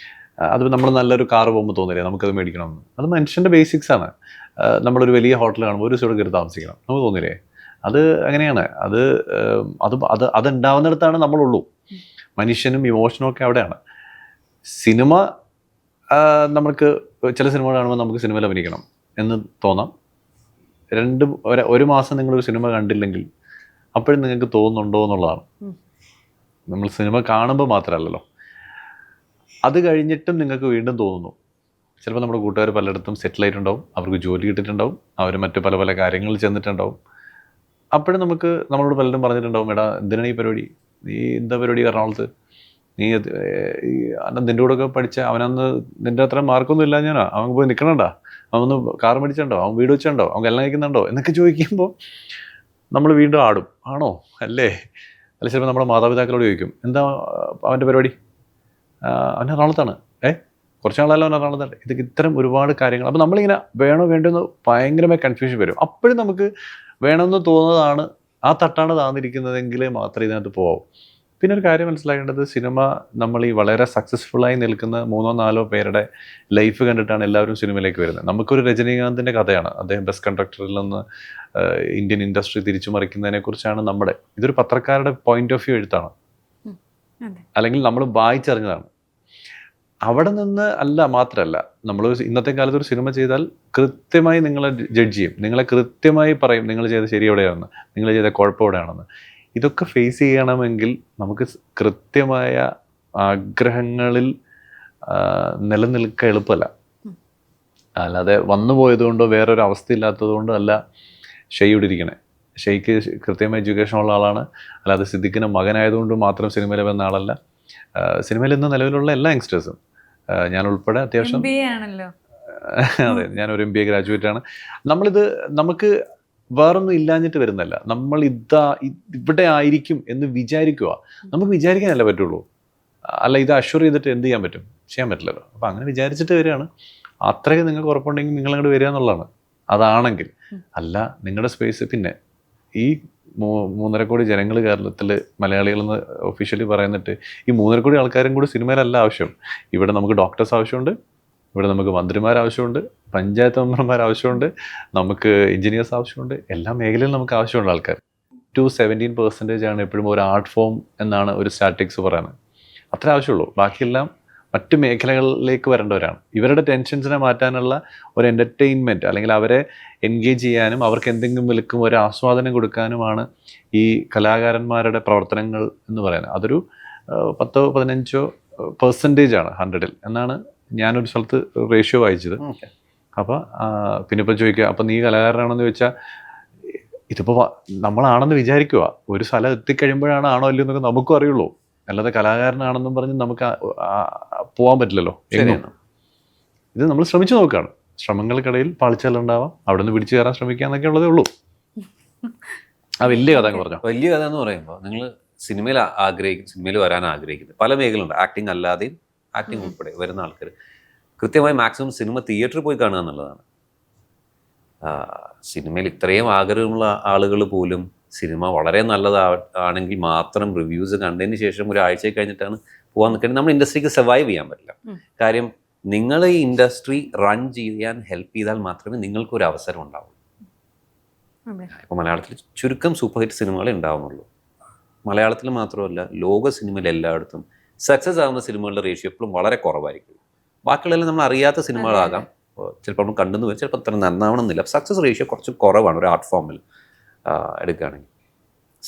[SPEAKER 1] അത് നമ്മൾ നല്ലൊരു കാറ് പോകുമ്പോൾ തോന്നില്ലേ നമുക്കത് മേടിക്കണം എന്ന്. അത് മനുഷ്യൻ്റെ ബേസിക്സ് ആണ്. നമ്മളൊരു വലിയ ഹോട്ടൽ കാണുമ്പോൾ ഒരു ദിവസം കയറി താമസിക്കണം നമുക്ക് തോന്നില്ലേ. അത് അങ്ങനെയാണ്. അത് ഉണ്ടാവുന്നിടത്താണ് നമ്മളുള്ളൂ. മനുഷ്യനും ഇമോഷനും ഒക്കെ അവിടെയാണ്. സിനിമ നമുക്ക് ചില സിനിമ കാണുമ്പോൾ നമുക്ക് സിനിമയിൽ അഭിനയിക്കണം എന്ന് തോന്നാം. ഒരു മാസം നിങ്ങളൊരു സിനിമ കണ്ടില്ലെങ്കിൽ അപ്പോഴും നിങ്ങൾക്ക് തോന്നുന്നുണ്ടോ എന്നുള്ളതാണ്. നമ്മൾ സിനിമ കാണുമ്പോൾ മാത്രമല്ലല്ലോ, അത് കഴിഞ്ഞിട്ടും നിങ്ങൾക്ക് വീണ്ടും തോന്നുന്നു. ചിലപ്പോൾ നമ്മുടെ കൂട്ടുകാർ പലയിടത്തും സെറ്റിൽ ആയിട്ടുണ്ടാവും, അവർക്ക് ജോലി കിട്ടിയിട്ടുണ്ടാവും, അവർ മറ്റു പല പല കാര്യങ്ങളിൽ ചെന്നിട്ടുണ്ടാവും. അപ്പോഴും നമ്മളോട് പലരും പറഞ്ഞിട്ടുണ്ടാവും, എടാ എന്തിനാണ് ഈ പരിപാടി, നീ എന്താ പരിപാടി എറണാകുളത്ത്, നീ നിൻ്റെ കൂടെയൊക്കെ പഠിച്ച അവനന്ന് നിൻ്റെ അത്ര മാർക്കൊന്നും ഇല്ല, ഞാനാ അവൻ പോയി നിൽക്കണണ്ടാ, അവനൊന്ന് കാർ മേടിച്ചിട്ടുണ്ടോ, അവൻ വീട് വെച്ചിട്ടുണ്ടോ, അവൻ കല്യാണം കഴിക്കുന്നുണ്ടോ എന്നൊക്കെ ചോദിക്കുമ്പോൾ നമ്മൾ വീണ്ടും ആടും. ആണോ അല്ലേ? അല്ല ചിലപ്പോൾ നമ്മുടെ മാതാപിതാക്കളോട് ചോദിക്കും, എന്താ അവൻ്റെ പരിപാടി, അവൻ എറണാകുളത്താണ്, കുറച്ച് നാളല്ലോ അവൻ എറണാകുളത്താണ്. ഇതൊക്കെ ഇത്തരം ഒരുപാട് കാര്യങ്ങൾ. അപ്പോൾ നമ്മളിങ്ങനെ വേണോ വേണ്ടെന്ന് ഭയങ്കരമായി കൺഫ്യൂഷൻ വരും. അപ്പോഴും നമുക്ക് വേണമെന്ന് തോന്നുന്നതാണ്, ആ തട്ടാണ് താന്നിരിക്കുന്നതെങ്കിൽ മാത്രമേ ഇതിനകത്ത് പോകാവൂ. പിന്നെ ഒരു കാര്യം മനസ്സിലാക്കേണ്ടത്, സിനിമ നമ്മൾ ഈ വളരെ സക്സസ്ഫുള്ളായി നിൽക്കുന്ന 3-4 പേരുടെ ലൈഫ് കണ്ടിട്ടാണ് എല്ലാവരും സിനിമയിലേക്ക് വരുന്നത്. നമുക്കൊരു രജനീകാന്തിൻ്റെ കഥയാണ്, അദ്ദേഹം ബെസ്റ്റ് കണ്ടക്ടറിൽ നിന്ന് ഇന്ത്യൻ ഇൻഡസ്ട്രി തിരിച്ചു മറിക്കുന്നതിനെ കുറിച്ചാണ് ഇതൊരു പത്രക്കാരുടെ പോയിന്റ് ഓഫ് വ്യൂ എഴുത്താണ്, അല്ലെങ്കിൽ നമ്മൾ വായിച്ചറിഞ്ഞതാണ്. അവിടെ നിന്ന് മാത്രമല്ല, നമ്മൾ ഇന്നത്തെ കാലത്ത് ഒരു സിനിമ ചെയ്താൽ കൃത്യമായി നിങ്ങളെ ജഡ്ജ് ചെയ്യും, നിങ്ങളെ കൃത്യമായി പറയും നിങ്ങൾ ചെയ്ത ശരി എവിടെയാണെന്ന്, നിങ്ങൾ ചെയ്ത കുഴപ്പം എവിടെയാണെന്ന്. ഇതൊക്കെ ഫേസ് ചെയ്യണമെങ്കിൽ നമുക്ക് കൃത്യമായ ആഗ്രഹങ്ങളിൽ നിലനിൽക്കാൻ എളുപ്പമല്ല. അല്ലാതെ വന്നു പോയതുകൊണ്ടോ വേറൊരു അവസ്ഥയില്ലാത്തത് കൊണ്ടോ അല്ല ഷെയ് ഇവിടെ ഇരിക്കണേ. ഷെയ്ക്ക് കൃത്യമായ എഡ്യൂക്കേഷൻ ഉള്ള ആളാണ്. അല്ലാതെ സിദ്ദിഖിൻ്റെ മകനായതുകൊണ്ട് മാത്രം സിനിമയിൽ വന്ന ആളല്ല. സിനിമയിൽ ഇന്ന് നിലവിലുള്ള എല്ലാ യങ്സ്റ്റേഴ്സും, ഞാൻ ഉൾപ്പെടെ അത്യാവശ്യം, അതെ ഞാനൊരു MBA ഗ്രാജുവേറ്റ് ആണ്. നമുക്ക് വേറൊന്നും ഇല്ലാഞ്ഞിട്ട് വരുന്നല്ല, നമ്മൾ ഇവിടെ ആയിരിക്കും എന്ന് വിചാരിക്കുക. നമുക്ക് വിചാരിക്കാനല്ലേ പറ്റുള്ളൂ, അല്ല ഇത് അഷ്വർ ചെയ്തിട്ട് എന്ത് ചെയ്യാൻ പറ്റും, ചെയ്യാൻ പറ്റില്ലല്ലോ. അപ്പം അങ്ങനെ വിചാരിച്ചിട്ട് വരികയാണ്. അത്രയ്ക്ക് നിങ്ങൾക്ക് ഉറപ്പുണ്ടെങ്കിൽ നിങ്ങൾ അങ്ങോട്ട് വരിക എന്നുള്ളതാണ്. അതാണെങ്കിൽ അല്ല നിങ്ങളുടെ സ്പേസ്. പിന്നെ ഈ 3.5 കോടി ജനങ്ങൾ കേരളത്തിൽ മലയാളികളെന്ന് ഒഫീഷ്യലി പറയുന്നിട്ട് ഈ 3.5 കോടി ആൾക്കാരും കൂടി സിനിമയിലല്ല ആവശ്യം. ഇവിടെ നമുക്ക് ഡോക്ടേഴ്സ് ആവശ്യമുണ്ട്, ഇവിടെ നമുക്ക് മന്ത്രിമാർ ആവശ്യമുണ്ട്, പഞ്ചായത്ത് മെമ്പർമാർ ആവശ്യമുണ്ട്, നമുക്ക് എഞ്ചിനീയേഴ്സ് ആവശ്യമുണ്ട്, എല്ലാ മേഖലയിലും നമുക്ക് ആവശ്യമുള്ള ആൾക്കാർ. 17% ആണ് എപ്പോഴും ഒരു ആർട്ട് ഫോം എന്നാണ് ഒരു സ്റ്റാറ്റിക്സ് പറയുന്നത്. അത്ര ആവശ്യമുള്ളൂ. ബാക്കിയെല്ലാം മറ്റ് മേഖലകളിലേക്ക് വരേണ്ടവരാണ്. ഇവരുടെ ടെൻഷൻസിനെ മാറ്റാനുള്ള ഒരു എൻ്റർടൈൻമെൻറ്റ്, അല്ലെങ്കിൽ അവരെ എൻഗേജ് ചെയ്യാനും അവർക്ക് എന്തെങ്കിലും വിൽക്കും ഒരു ആസ്വാദനം കൊടുക്കാനുമാണ് ഈ കലാകാരന്മാരുടെ പ്രവർത്തനങ്ങൾ എന്ന് പറയുന്നത്. അതൊരു 10-15% ആണ് 100-ൽ എന്നാണ് ഞാനൊരു സ്ഥലത്ത് റേഷ്യോ വായിച്ചത്. അപ്പോൾ പിന്നെ ഇപ്പോൾ ചോദിക്കുക, അപ്പം നീ കലാകാരനാണെന്ന് ചോദിച്ചാൽ, ഇതിപ്പോൾ നമ്മളാണെന്ന് വിചാരിക്കുക. ഒരു സ്ഥലം എത്തിക്കഴിയുമ്പോഴാണ് ആണോ അല്ലയോ എന്നൊക്കെ നമുക്കും അറിയുള്ളൂ. അല്ലാതെ കലാകാരനാണെന്നും പറഞ്ഞ് നമുക്ക് പോകാൻ പറ്റില്ലല്ലോ. ഇത് നമ്മൾ ശ്രമിച്ചു നോക്കുകയാണ്. ശ്രമങ്ങൾക്കിടയിൽ പാളിച്ചകളുണ്ടാവാം, അവിടെ നിന്ന് പിടിച്ചു കയറാൻ ശ്രമിക്കുക എന്നൊക്കെ ഉള്ളതേ ഉള്ളൂ. ആ വലിയ കഥ പറഞ്ഞു.
[SPEAKER 3] വലിയ കഥ എന്ന് പറയുമ്പോൾ നിങ്ങൾ സിനിമയിൽ വരാൻ ആഗ്രഹിക്കുന്നത് പല മേഖലയുണ്ട്. ആക്ടിങ് അല്ലാതെയും ആക്ടിങ് ഉൾപ്പെടെ വരുന്ന ആൾക്കാർ കൃത്യമായി മാക്സിമം സിനിമ തിയേറ്ററിൽ പോയി കാണുക എന്നുള്ളതാണ്. സിനിമയിൽ ഇത്രയും ആഗ്രഹമുള്ള ആളുകൾ പോലും സിനിമ വളരെ നല്ലതാണെങ്കിൽ മാത്രം റിവ്യൂസ് കണ്ടതിന് ശേഷം ഒരാഴ്ച കഴിഞ്ഞിട്ടാണ് പോകാൻ നിൽക്കുന്നത്. നമ്മുടെ ഇൻഡസ്ട്രിക്ക് സർവൈവ് ചെയ്യാൻ പറ്റില്ല. കാര്യം നിങ്ങൾ ഈ ഇൻഡസ്ട്രി റൺ ചെയ്യാൻ ഹെൽപ്പ് ചെയ്താൽ മാത്രമേ നിങ്ങൾക്കൊരു അവസരം ഉണ്ടാവൂ. ഇപ്പോൾ മലയാളത്തിൽ ചുരുക്കം സൂപ്പർ ഹിറ്റ് സിനിമകളെ ഉണ്ടാവുന്നുള്ളൂ. മലയാളത്തിൽ മാത്രമല്ല, ലോക സിനിമയിൽ എല്ലായിടത്തും സക്സസ് ആകുന്ന സിനിമകളുടെ റേഷ്യോ എപ്പോഴും വളരെ കുറവായിരിക്കും. ബാക്കിയുള്ളതെല്ലാം നമ്മൾ അറിയാത്ത സിനിമകളാകാം, ചിലപ്പോൾ നമ്മൾ കണ്ടെന്ന് വരും, ചിലപ്പോൾ അത്ര നന്നാവണമെന്നില്ല. സക്സസ് റേഷ്യോ കുറച്ച് കുറവാണ് ഒരു ആർട്ട് ഫോമിൽ എടുക്കുകയാണെങ്കിൽ.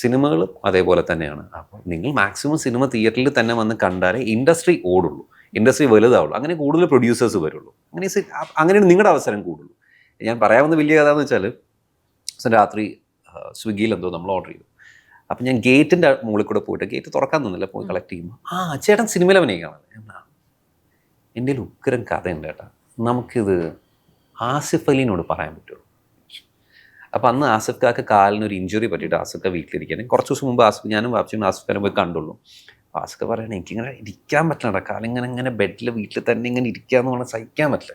[SPEAKER 3] സിനിമകളും അതേപോലെ തന്നെയാണ്. അപ്പോൾ നിങ്ങൾ മാക്സിമം സിനിമ തിയേറ്ററിൽ തന്നെ വന്ന് കണ്ടാലേ ഇൻഡസ്ട്രി ഓടുള്ളൂ, ഇൻഡസ്ട്രി വലുതാവുള്ളൂ, അങ്ങനെ കൂടുതൽ പ്രൊഡ്യൂസേഴ്സ് വരുള്ളൂ. അങ്ങനെയാണ് നിങ്ങളുടെ അവസരം കൂടുള്ളൂ. ഞാൻ പറയാവുന്ന വലിയ കഥ എന്ന് വെച്ചാൽ, രാത്രി സ്വിഗ്ഗിയിൽ എന്തോ നമ്മൾ ഓർഡർ ചെയ്തു. അപ്പം ഞാൻ ഗേറ്റിൻ്റെ മുകളിൽ കൂടെ പോയിട്ട്, ഗേറ്റ് തുറക്കാൻ തന്നില്ല, പോയി കളക്ട് ചെയ്യുമ്പോൾ ചേട്ടൻ സിനിമയിൽ അഭിനയിക്കുകയാണ്. എൻ്റെ ഒരു ഉഗ്രൻ കഥയുണ്ട് ചേട്ടാ, നമുക്കിത് ആസിഫ് അലീനോട് പറയാൻ പറ്റുള്ളൂ. അപ്പം അന്ന് ആസിഫ് ഖാക്ക് കാലിനൊരു ഇഞ്ചുറി പറ്റിയിട്ട് ആസിഫ് ഖാ വീട്ടിലിരിക്കുകയാണ്. കുറച്ച് ദിവസം മുമ്പ് ഞാനും വാപ്പിച്ചും ആസിഫ് ഖാനെ പോയി കണ്ടുള്ളൂ. ആസിഫ് ഖാ പറയണേ, എനിക്കിങ്ങനെ ഇരിക്കാൻ പറ്റില്ല, കാലിങ്ങനെ ബെഡിൽ വീട്ടിൽ തന്നെ ഇങ്ങനെ ഇരിക്കാന്ന് പറഞ്ഞാൽ സഹിക്കാൻ പറ്റില്ല,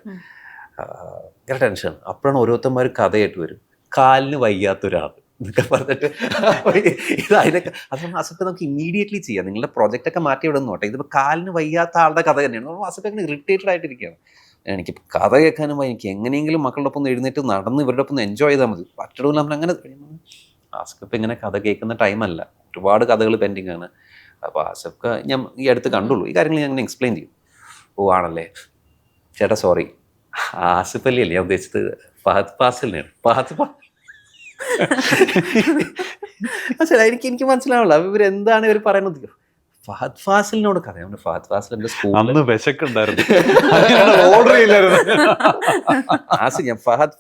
[SPEAKER 3] ഭയങ്കര ടെൻഷൻ. അപ്പോഴാണ് ഓരോരുത്തന്മാർ കഥയായിട്ട് വരും, കാലിന് വയ്യാത്തൊരാൾ എന്നൊക്കെ പറഞ്ഞിട്ട്. അതിനൊക്കെ അതുകൊണ്ട് ആസിഫ് നമുക്ക് ഇമ്മീഡിയറ്റ്ലി ചെയ്യാം, നിങ്ങളുടെ പ്രൊജക്റ്റൊക്കെ മാറ്റി ഇവിടെ നോട്ടെ, ഇതിപ്പോൾ കാലിന് വയ്യാത്ത ആളുടെ കഥ തന്നെയാണ്. നമ്മൾ ആസിഫ് അങ്ങനെ ഇറിറ്റേറ്റഡ് ആയിട്ടിരിക്കുകയാണ്. എനിക്ക് കഥ കേൾക്കാനും എനിക്ക് എങ്ങനെയെങ്കിലും മക്കളുടെ ഒപ്പം എഴുന്നേറ്റ് നടന്ന് ഇവരുടെ ഒപ്പം എൻജോയ് ചെയ്താൽ മതി, പറ്റടവും നമ്മൾ അങ്ങനെ ആസിഫ് ഇപ്പം ഇങ്ങനെ കഥ കേൾക്കുന്ന ടൈമല്ല, ഒരുപാട് കഥകൾ പെൻഡിങ് ആണ്. അപ്പോൾ ആസിഫ് ഞാൻ ഈ അടുത്ത് കണ്ടുള്ളൂ, ഈ കാര്യങ്ങൾ ഞാൻ അങ്ങനെ എക്സ്പ്ലെയിൻ ചെയ്യും. ഓ ആണല്ലേ ചേട്ടാ, സോറി, ആസിഫ് അലി അല്ലേ ഞാൻ ഉദ്ദേശിച്ചത്, ഫഹദ് ഫാസിലിനെയാണ്. എനിക്ക് മനസ്സിലാവില്ല ഇവരെന്താണ് ഇവർ പറയുന്നത്. ഫഹദ് ഫാസിലിനോട് കഥ, ഫഹദ് ഫാസിൽ എൻ്റെ സ്കൂളിൽ
[SPEAKER 1] വിശക്കുണ്ടായിരുന്നു, ഓർഡർ ചെയ്യില്ലായിരുന്നു.
[SPEAKER 3] ഞാൻ ഫഹദ്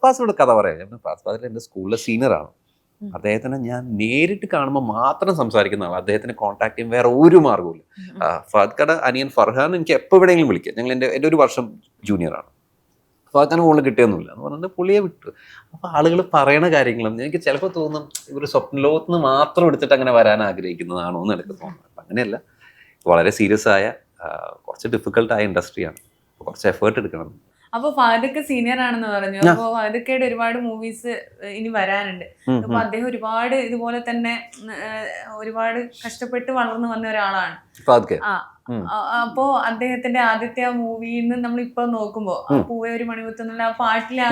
[SPEAKER 3] ഫാസിലിനോട് കഥ പറയാം. ഫഹദ് ഫാസിൽ എൻ്റെ സ്കൂളിലെ സീനിയറാണ്. അദ്ദേഹത്തിനെ ഞാൻ നേരിട്ട് കാണുമ്പോൾ മാത്രം സംസാരിക്കുന്ന ആളാണ്. അദ്ദേഹത്തിനെ കോൺടാക്ട് ചെയ്യാൻ വേറെ ഒരു മാർഗ്ഗമില്ല. ഫഹദ് ഖായുടെ അനിയൻ ഫർഹാൻ എനിക്ക് എപ്പോൾ എവിടെയെങ്കിലും വിളിക്കാം, ഞങ്ങൾ എൻ്റെ ഒരു വർഷം ജൂനിയറാണ്. ഫഹദ് ഖാന് ഫോണിൽ കിട്ടിയൊന്നുമില്ല എന്ന് പറഞ്ഞിട്ട് പുള്ളിയെ വിട്ടു. അപ്പോൾ ആളുകൾ പറയണ കാര്യങ്ങളും എനിക്ക് ചിലപ്പോൾ തോന്നും ഇവർ സ്വപ്നലോകത്ത് നിന്ന് മാത്രം എടുത്തിട്ട് അങ്ങനെ വരാൻ ആഗ്രഹിക്കുന്നതാണോ എന്ന് എനിക്ക് തോന്നുന്നത്. അപ്പം അങ്ങനെയല്ല, വളരെ സീരിയസ് ആയ കുറച്ച് ഡിഫിക്കൽട്ടായ ഇൻഡസ്ട്രിയാണ്, കുറച്ച് എഫേർട്ട് എടുക്കണം.
[SPEAKER 2] അപ്പൊ ഫഹദ് സീനിയർ ആണെന്ന് പറഞ്ഞു. അപ്പൊ ഫഹദ് ഒരുപാട് മൂവീസ് ഇനി വരാനുണ്ട്. അപ്പൊ അദ്ദേഹം ഒരുപാട് ഇതുപോലെ തന്നെ ഒരുപാട് കഷ്ടപ്പെട്ട് വളർന്നു വന്ന ഒരാളാണ്. അപ്പോ അദ്ദേഹത്തിന്റെ ആദ്യത്തെ ആ മൂവിയിൽ നിന്ന് നമ്മൾ ഇപ്പൊ നോക്കുമ്പോ പൂവേ ഒരു മണിമുത്തെന്നുള്ള ആ പാട്ടിലെ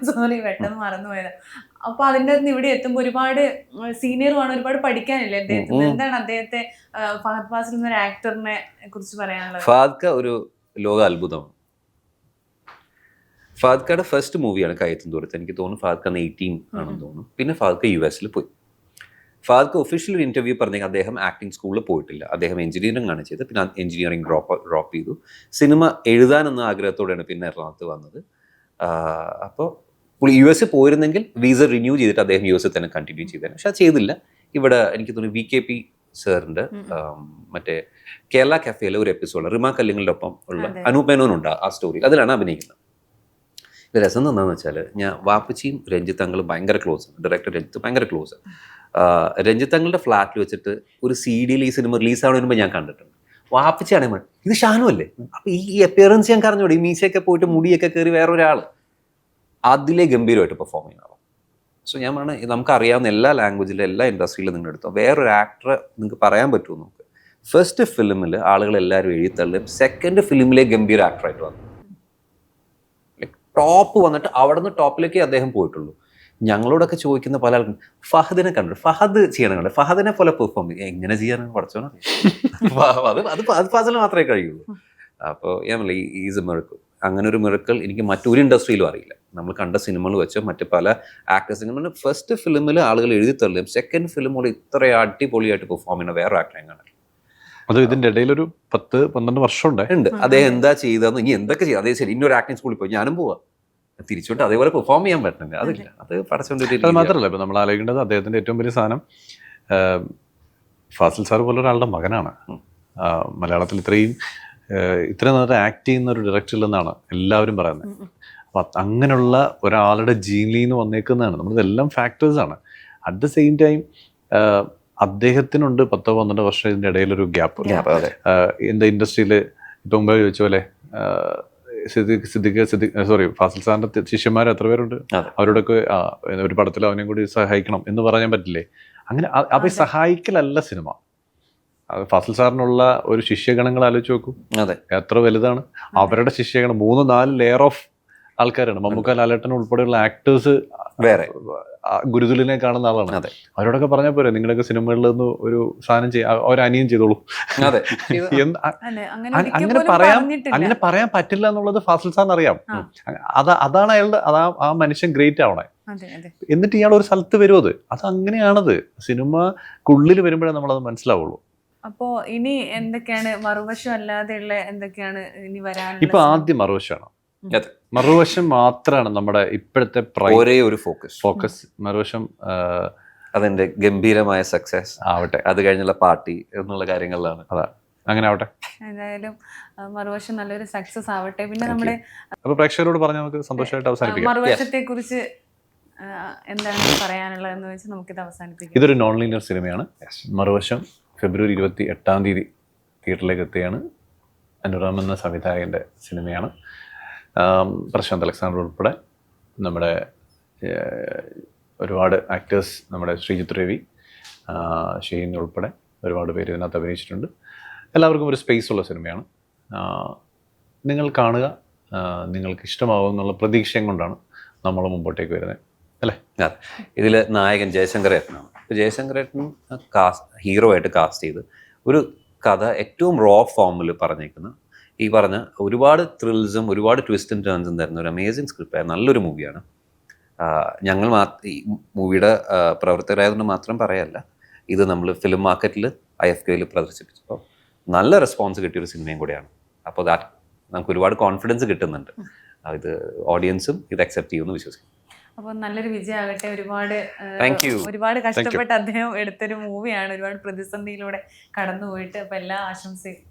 [SPEAKER 2] സോറി പെട്ടെന്ന് മറന്നുപോയത്. അപ്പൊ അതിന്റെ ഇവിടെ എത്തുമ്പോ ഒരുപാട് സീനിയറുമാണ്, ഒരുപാട് പഠിക്കാനില്ലേ അദ്ദേഹത്തിന്. എന്താണ് അദ്ദേഹത്തെ ഫഹദ് ഫാസിൽ എന്നൊരു ആക്ടറിനെ കുറിച്ച് പറയാനുള്ളത്?
[SPEAKER 3] ഫഹദ് ഒരു ലോക അത്ഭുതമാണ്. ഫഹദ് ഖായുടെ ഫസ്റ്റ് മൂവിയാണ് കയ്യെത്തും ദൂരത്ത്. എനിക്ക് തോന്നുന്നു ഫഹദ് ഖാൻ 18 ആണെന്ന് തോന്നുന്നു. പിന്നെ ഫഹദ് ഖാ US പോയി. ഫഹദ് ഖാ ഒഫീഷ്യൽ ഒരു ഇന്റർവ്യൂ പറഞ്ഞെങ്കിൽ അദ്ദേഹം ആക്ടിങ് സ്കൂളിൽ പോയിട്ടില്ല, അദ്ദേഹം എഞ്ചിനീയറിംഗ് ആണ് ചെയ്തത്. പിന്നെ എഞ്ചിനീയറിംഗ് ഡ്രോപ്പ് ചെയ്തു. സിനിമ എഴുതാനെന്ന ആഗ്രഹത്തോടെയാണ് പിന്നെ എറണാകുളത്ത് വന്നത്. അപ്പോൾ US പോയിരുന്നെങ്കിൽ വീസ റിന്യൂ ചെയ്തിട്ട് അദ്ദേഹം US തന്നെ കണ്ടിന്യൂ ചെയ്തേനെ. പക്ഷെ അത് ചെയ്തില്ല. ഇവിടെ എനിക്ക് തോന്നുന്നു VKP സാറിൻ്റെ മറ്റേ കേരള കഫേയിലെ ഒരു എപ്പിസോഡ് റിമ കല്ലിങ്ങളുടെ ഒപ്പം ഉള്ള അനൂപ് മേനോനുണ്ട് ആ സ്റ്റോറിയിൽ, അതിലാണ് അഭിനയിക്കുന്നത്. രസം എന്താണെന്ന് വെച്ചാൽ, ഞാൻ വാപ്പച്ചിയും രഞ്ജിത്ത് അങ്കിളും ഭയങ്കര ക്ലോസ് ആണ്, ഡയറക്ടർ രഞ്ജിത്ത് ഭയങ്കര ക്ലോസ് ആണ്. രഞ്ജിത്ത് അങ്കിളുടെ ഫ്ലാറ്റിൽ വെച്ചിട്ട് ഒരു CD ഈ സിനിമ റിലീസാവുന്നതിന് മുമ്പ് ഞാൻ കണ്ടിട്ടുണ്ട്. വാപ്പച്ചിയാണെങ്കിൽ ഇത് ഷാനു അല്ലേ, അപ്പം ഈ അപ്പിയറൻസ് ഞാൻ അറിഞ്ഞോളൂ, ഈ മീശയൊക്കെ പോയിട്ട് മുടിയൊക്കെ കയറി വേറൊരാൾ അതിലെ ഗംഭീരമായിട്ട് പെർഫോം ചെയ്യുന്ന ആളാണ്. സോ ഞാൻ പറഞ്ഞത് നമുക്കറിയാവുന്ന എല്ലാ ലാംഗ്വേജിലും എല്ലാ ഇൻഡസ്ട്രിയിലും നിങ്ങൾ എടുത്തോ, വേറൊരു ആക്ടറെ നിങ്ങൾക്ക് പറയാൻ പറ്റുമോ നമുക്ക്? ഫസ്റ്റ് ഫിലിമിൽ ആളുകൾ എല്ലാവരും എഴുതിത്തള്ളും, സെക്കൻഡ് ഫിലിമിലെ ഗംഭീര ആക്ടറായിട്ട് വന്നു, ടോപ്പ് വന്നിട്ട് അവിടെ നിന്ന് ടോപ്പിലേക്ക് അദ്ദേഹം പോയിട്ടുള്ളൂ. ഞങ്ങളോടൊക്കെ ചോദിക്കുന്ന പല ആൾക്കും ഫഹദിനെ കണ്ടു, ഫഹദ് ചെയ്യണം കണ്ടു, ഫഹദിനെ പോലെ പെർഫോം ചെയ്യും, എങ്ങനെ ചെയ്യാനാണ് പഠിച്ചോണം, അത് ഫാസിൽ മാത്രമേ കഴിയുള്ളൂ. അപ്പോൾ ഞാൻ ഈസ് എ മിറക്കിൾ. അങ്ങനെ ഒരു മിറക്കിൾ എനിക്ക് മറ്റൊരു ഇൻഡസ്ട്രിയിലും അറിയില്ല. നമ്മൾ കണ്ട സിനിമകൾ വെച്ചോ മറ്റ് പല ആക്ടേഴ്സിനും ഫസ്റ്റ് ഫിലിമിൽ ആളുകൾ എഴുതി തള്ളും, സെക്കൻഡ് ഫിലിമോട് ഇത്ര അടിപൊളിയായിട്ട് പെർഫോം ചെയ്യുന്ന വേറെ ആക്ടറെ കാണാൻ.
[SPEAKER 1] അത് ഇതിന്റെ ഇടയിൽ ഒരു 10-12 വർഷം ഉണ്ട്.
[SPEAKER 3] അദ്ദേഹം എന്താ ചെയ്തതെന്ന്, ഇനി എന്തൊക്കെ ചെയ്യും, അതേ ശരി ഇന്നൊരു ആക്ടിങ് സ്കൂളിൽ പോയി ഞാനും പോവാം, തിരിച്ചോട്ട് അതേപോലെ പെർഫോം ചെയ്യാൻ പറ്റുന്നില്ല, അതില്ല, അത് പഠിച്ചുകൊണ്ടിരിക്കും.
[SPEAKER 1] അത് മാത്രമല്ല, ഇപ്പം നമ്മൾ ആലോചിക്കേണ്ടത് അദ്ദേഹത്തിന്റെ ഏറ്റവും വലിയ സാധനം ഫാസിൽ സാർ പോലെ ഒരാളുടെ മകനാണ്. മലയാളത്തിൽ ഇത്ര നേരം ആക്ട് ചെയ്യുന്ന ഒരു ഡയറക്ടർ ഇല്ലെന്നാണ് എല്ലാവരും പറയുന്നത്. അപ്പം അങ്ങനെയുള്ള ഒരാളുടെ ജീനിൽ നിന്ന് വന്നേക്കുന്നതാണ്. നമ്മളിതെല്ലാം ഫാക്ടേഴ്സാണ്. അറ്റ് ദ സെയിം ടൈം അദ്ദേഹത്തിനുണ്ട് 10-12 വർഷം ഇതിന്റെ ഇടയിലൊരു ഗ്യാപ്പ്.
[SPEAKER 3] അതെ.
[SPEAKER 1] എന്താ ഇൻഡസ്ട്രിയിൽ ഇപ്പൊ മുമ്പേ ചോദിച്ച പോലെ ഫാസിൽ സാറിന്റെ ശിഷ്യന്മാർ എത്ര പേരുണ്ട്,
[SPEAKER 3] അതെ.
[SPEAKER 1] അവരോടൊക്കെ ഒരു പടത്തിൽ അവനെയും കൂടി സഹായിക്കണം എന്ന് പറയാൻ പറ്റില്ലേ? അങ്ങനെ അപ്പൊ ഈ സഹായിക്കലല്ല സിനിമ. ഫാസിൽ സാറിനുള്ള ഒരു ശിഷ്യഗണങ്ങൾ ആലോചിച്ച് നോക്കൂ,
[SPEAKER 3] അതെ,
[SPEAKER 1] എത്ര വലുതാണ് അവരുടെ ശിഷ്യഗണം. 3-4 ലെയർ ഓഫ് ആൾക്കാരാണ്. മമ്മൂക്ക, ലാലേട്ടൻ ഉൾപ്പെടെയുള്ള ആക്ടേഴ്സ്
[SPEAKER 3] വേറെ
[SPEAKER 1] ഗുരുതുലിനെ കാണുന്ന ആളാണ്.
[SPEAKER 3] അതെ.
[SPEAKER 1] അവരോടൊക്കെ പറഞ്ഞാൽ പോരെ, നിങ്ങളൊക്കെ സിനിമകളിൽ നിന്ന് ഒരു സാധനം അവരനിയം ചെയ്തോളൂ.
[SPEAKER 3] അതെ.
[SPEAKER 1] അങ്ങനെ പറയാൻ പറ്റില്ല എന്നുള്ളത് ഫാസിൽ സാറിന് അറിയാം. അതാണ് അയാളുടെ ആ മനുഷ്യൻ ഗ്രേറ്റ് ആവണേ. എന്നിട്ട് ഇയാൾ ഒരു സ്ഥലത്ത് വരും. അത് അങ്ങനെയാണത്. സിനിമക്കുള്ളിൽ വരുമ്പോഴേ നമ്മളത് മനസ്സിലാവുള്ളൂ.
[SPEAKER 2] അപ്പോ ഇനി എന്തൊക്കെയാണ് മറുവശം അല്ലാതെയുള്ള എന്തൊക്കെയാണ് ഇനി വരാൻ?
[SPEAKER 1] ഇപ്പൊ ആദ്യം മറുവശമാണ്. മറുവശം മാത്രമാണ് നമ്മുടെ ഇപ്പോഴത്തെ
[SPEAKER 3] ഒരേ ഒരു
[SPEAKER 1] ഫോക്കസ്. മറുവശം
[SPEAKER 3] അതിന്റെ ഗംഭീരമായ സക്സസ്
[SPEAKER 1] ആവട്ടെ,
[SPEAKER 3] അത് കഴിഞ്ഞുള്ള പാർട്ടി എന്നുള്ള കാര്യങ്ങളിലാണ്.
[SPEAKER 1] അതാ, അങ്ങനെ ആവട്ടെ.
[SPEAKER 2] എന്തായാലും മറുവശം നല്ലൊരു സക്സസ് ആവട്ടെ. പിന്നെ നമ്മുടെ
[SPEAKER 1] അപ്പൊ പ്രേക്ഷകരോട് പറഞ്ഞാൽ നമുക്ക് സന്തോഷമായിട്ട് അവസാനിപ്പിക്കാം.
[SPEAKER 2] മറുവശത്തെ കുറിച്ച് എന്താണ് പറയാനുള്ളതെന്ന് വെച്ച് നമുക്കിത് അവസാനിപ്പിക്കാം.
[SPEAKER 1] ഇതൊരു നോൺ ലീനിയർ സിനിമയാണ്. മറുവശം ഫെബ്രുവരി 28 തിയേറ്ററിലേക്ക് എത്തുകയാണ്. അനുരാം എന്ന സംവിധായകൻ്റെ സിനിമയാണ്. പ്രശാന്ത് അലക്സാണ്ടർ ഉൾപ്പെടെ നമ്മുടെ ഒരുപാട് ആക്ടേഴ്സ്, നമ്മുടെ ശ്രീജിത്ത് രവി, ഷെയ്ൻ ഉൾപ്പെടെ ഒരുപാട് പേര് ഇതിനകത്ത് അഭിനയിച്ചിട്ടുണ്ട്. എല്ലാവർക്കും ഒരു സ്പേസ് ഉള്ള സിനിമയാണ്. നിങ്ങൾ കാണുക, നിങ്ങൾക്ക് ഇഷ്ടമാവും എന്നുള്ള പ്രതീക്ഷയും കൊണ്ടാണ് നമ്മൾ മുമ്പോട്ടേക്ക് വരുന്നത്, അല്ലേ?
[SPEAKER 3] ഇതിൽ നായകൻ ജയശങ്കരേട്ടനാണ്. ഇപ്പോൾ ജയശങ്കരേട്ടൻ ഹീറോ ആയിട്ട് കാസ്റ്റ് ചെയ്ത് ഒരു കഥ ഏറ്റവും റോ ഫോമിൽ പറഞ്ഞേക്കുന്ന, ഈ പറഞ്ഞ ഒരുപാട് ത്രിൽസും ഒരുപാട് ട്വിസ്റ്റ് ആൻഡ് ടേൺസും തരുന്ന ഒരു അമേസിങ് സ്ക്രിപ്റ്റായ നല്ലൊരു മൂവിയാണ്. ഞങ്ങൾ ഈ മൂവിയുടെ പ്രവർത്തകരായതുകൊണ്ട് മാത്രം പറയല്ല, ഇത് നമ്മൾ ഫിലിം മാർക്കറ്റിൽ IFKയിൽ പ്രദർശിപ്പിച്ചപ്പോൾ നല്ല റെസ്പോൺസ് കിട്ടിയൊരു സിനിമയും കൂടിയാണ്. അപ്പോൾ നമുക്ക് ഒരുപാട് കോൺഫിഡൻസ് കിട്ടുന്നുണ്ട്. ഇത് ഓഡിയൻസും ഇത് അക്സെപ്റ്റ് ചെയ്യുമെന്ന് വിശ്വസിക്കുന്നു.
[SPEAKER 2] അപ്പോൾ നല്ലൊരു വിജയമാകട്ടെ.
[SPEAKER 3] ഒരുപാട്
[SPEAKER 2] കഷ്ടപ്പെട്ട് അദ്ദേഹം എടുത്തൊരു മൂവിയാണ്. ഒരുപാട് പ്രതിസന്ധിയിലൂടെ കടന്നുപോയിട്ട്. അപ്പോൾ എല്ലാ ആശംസയും.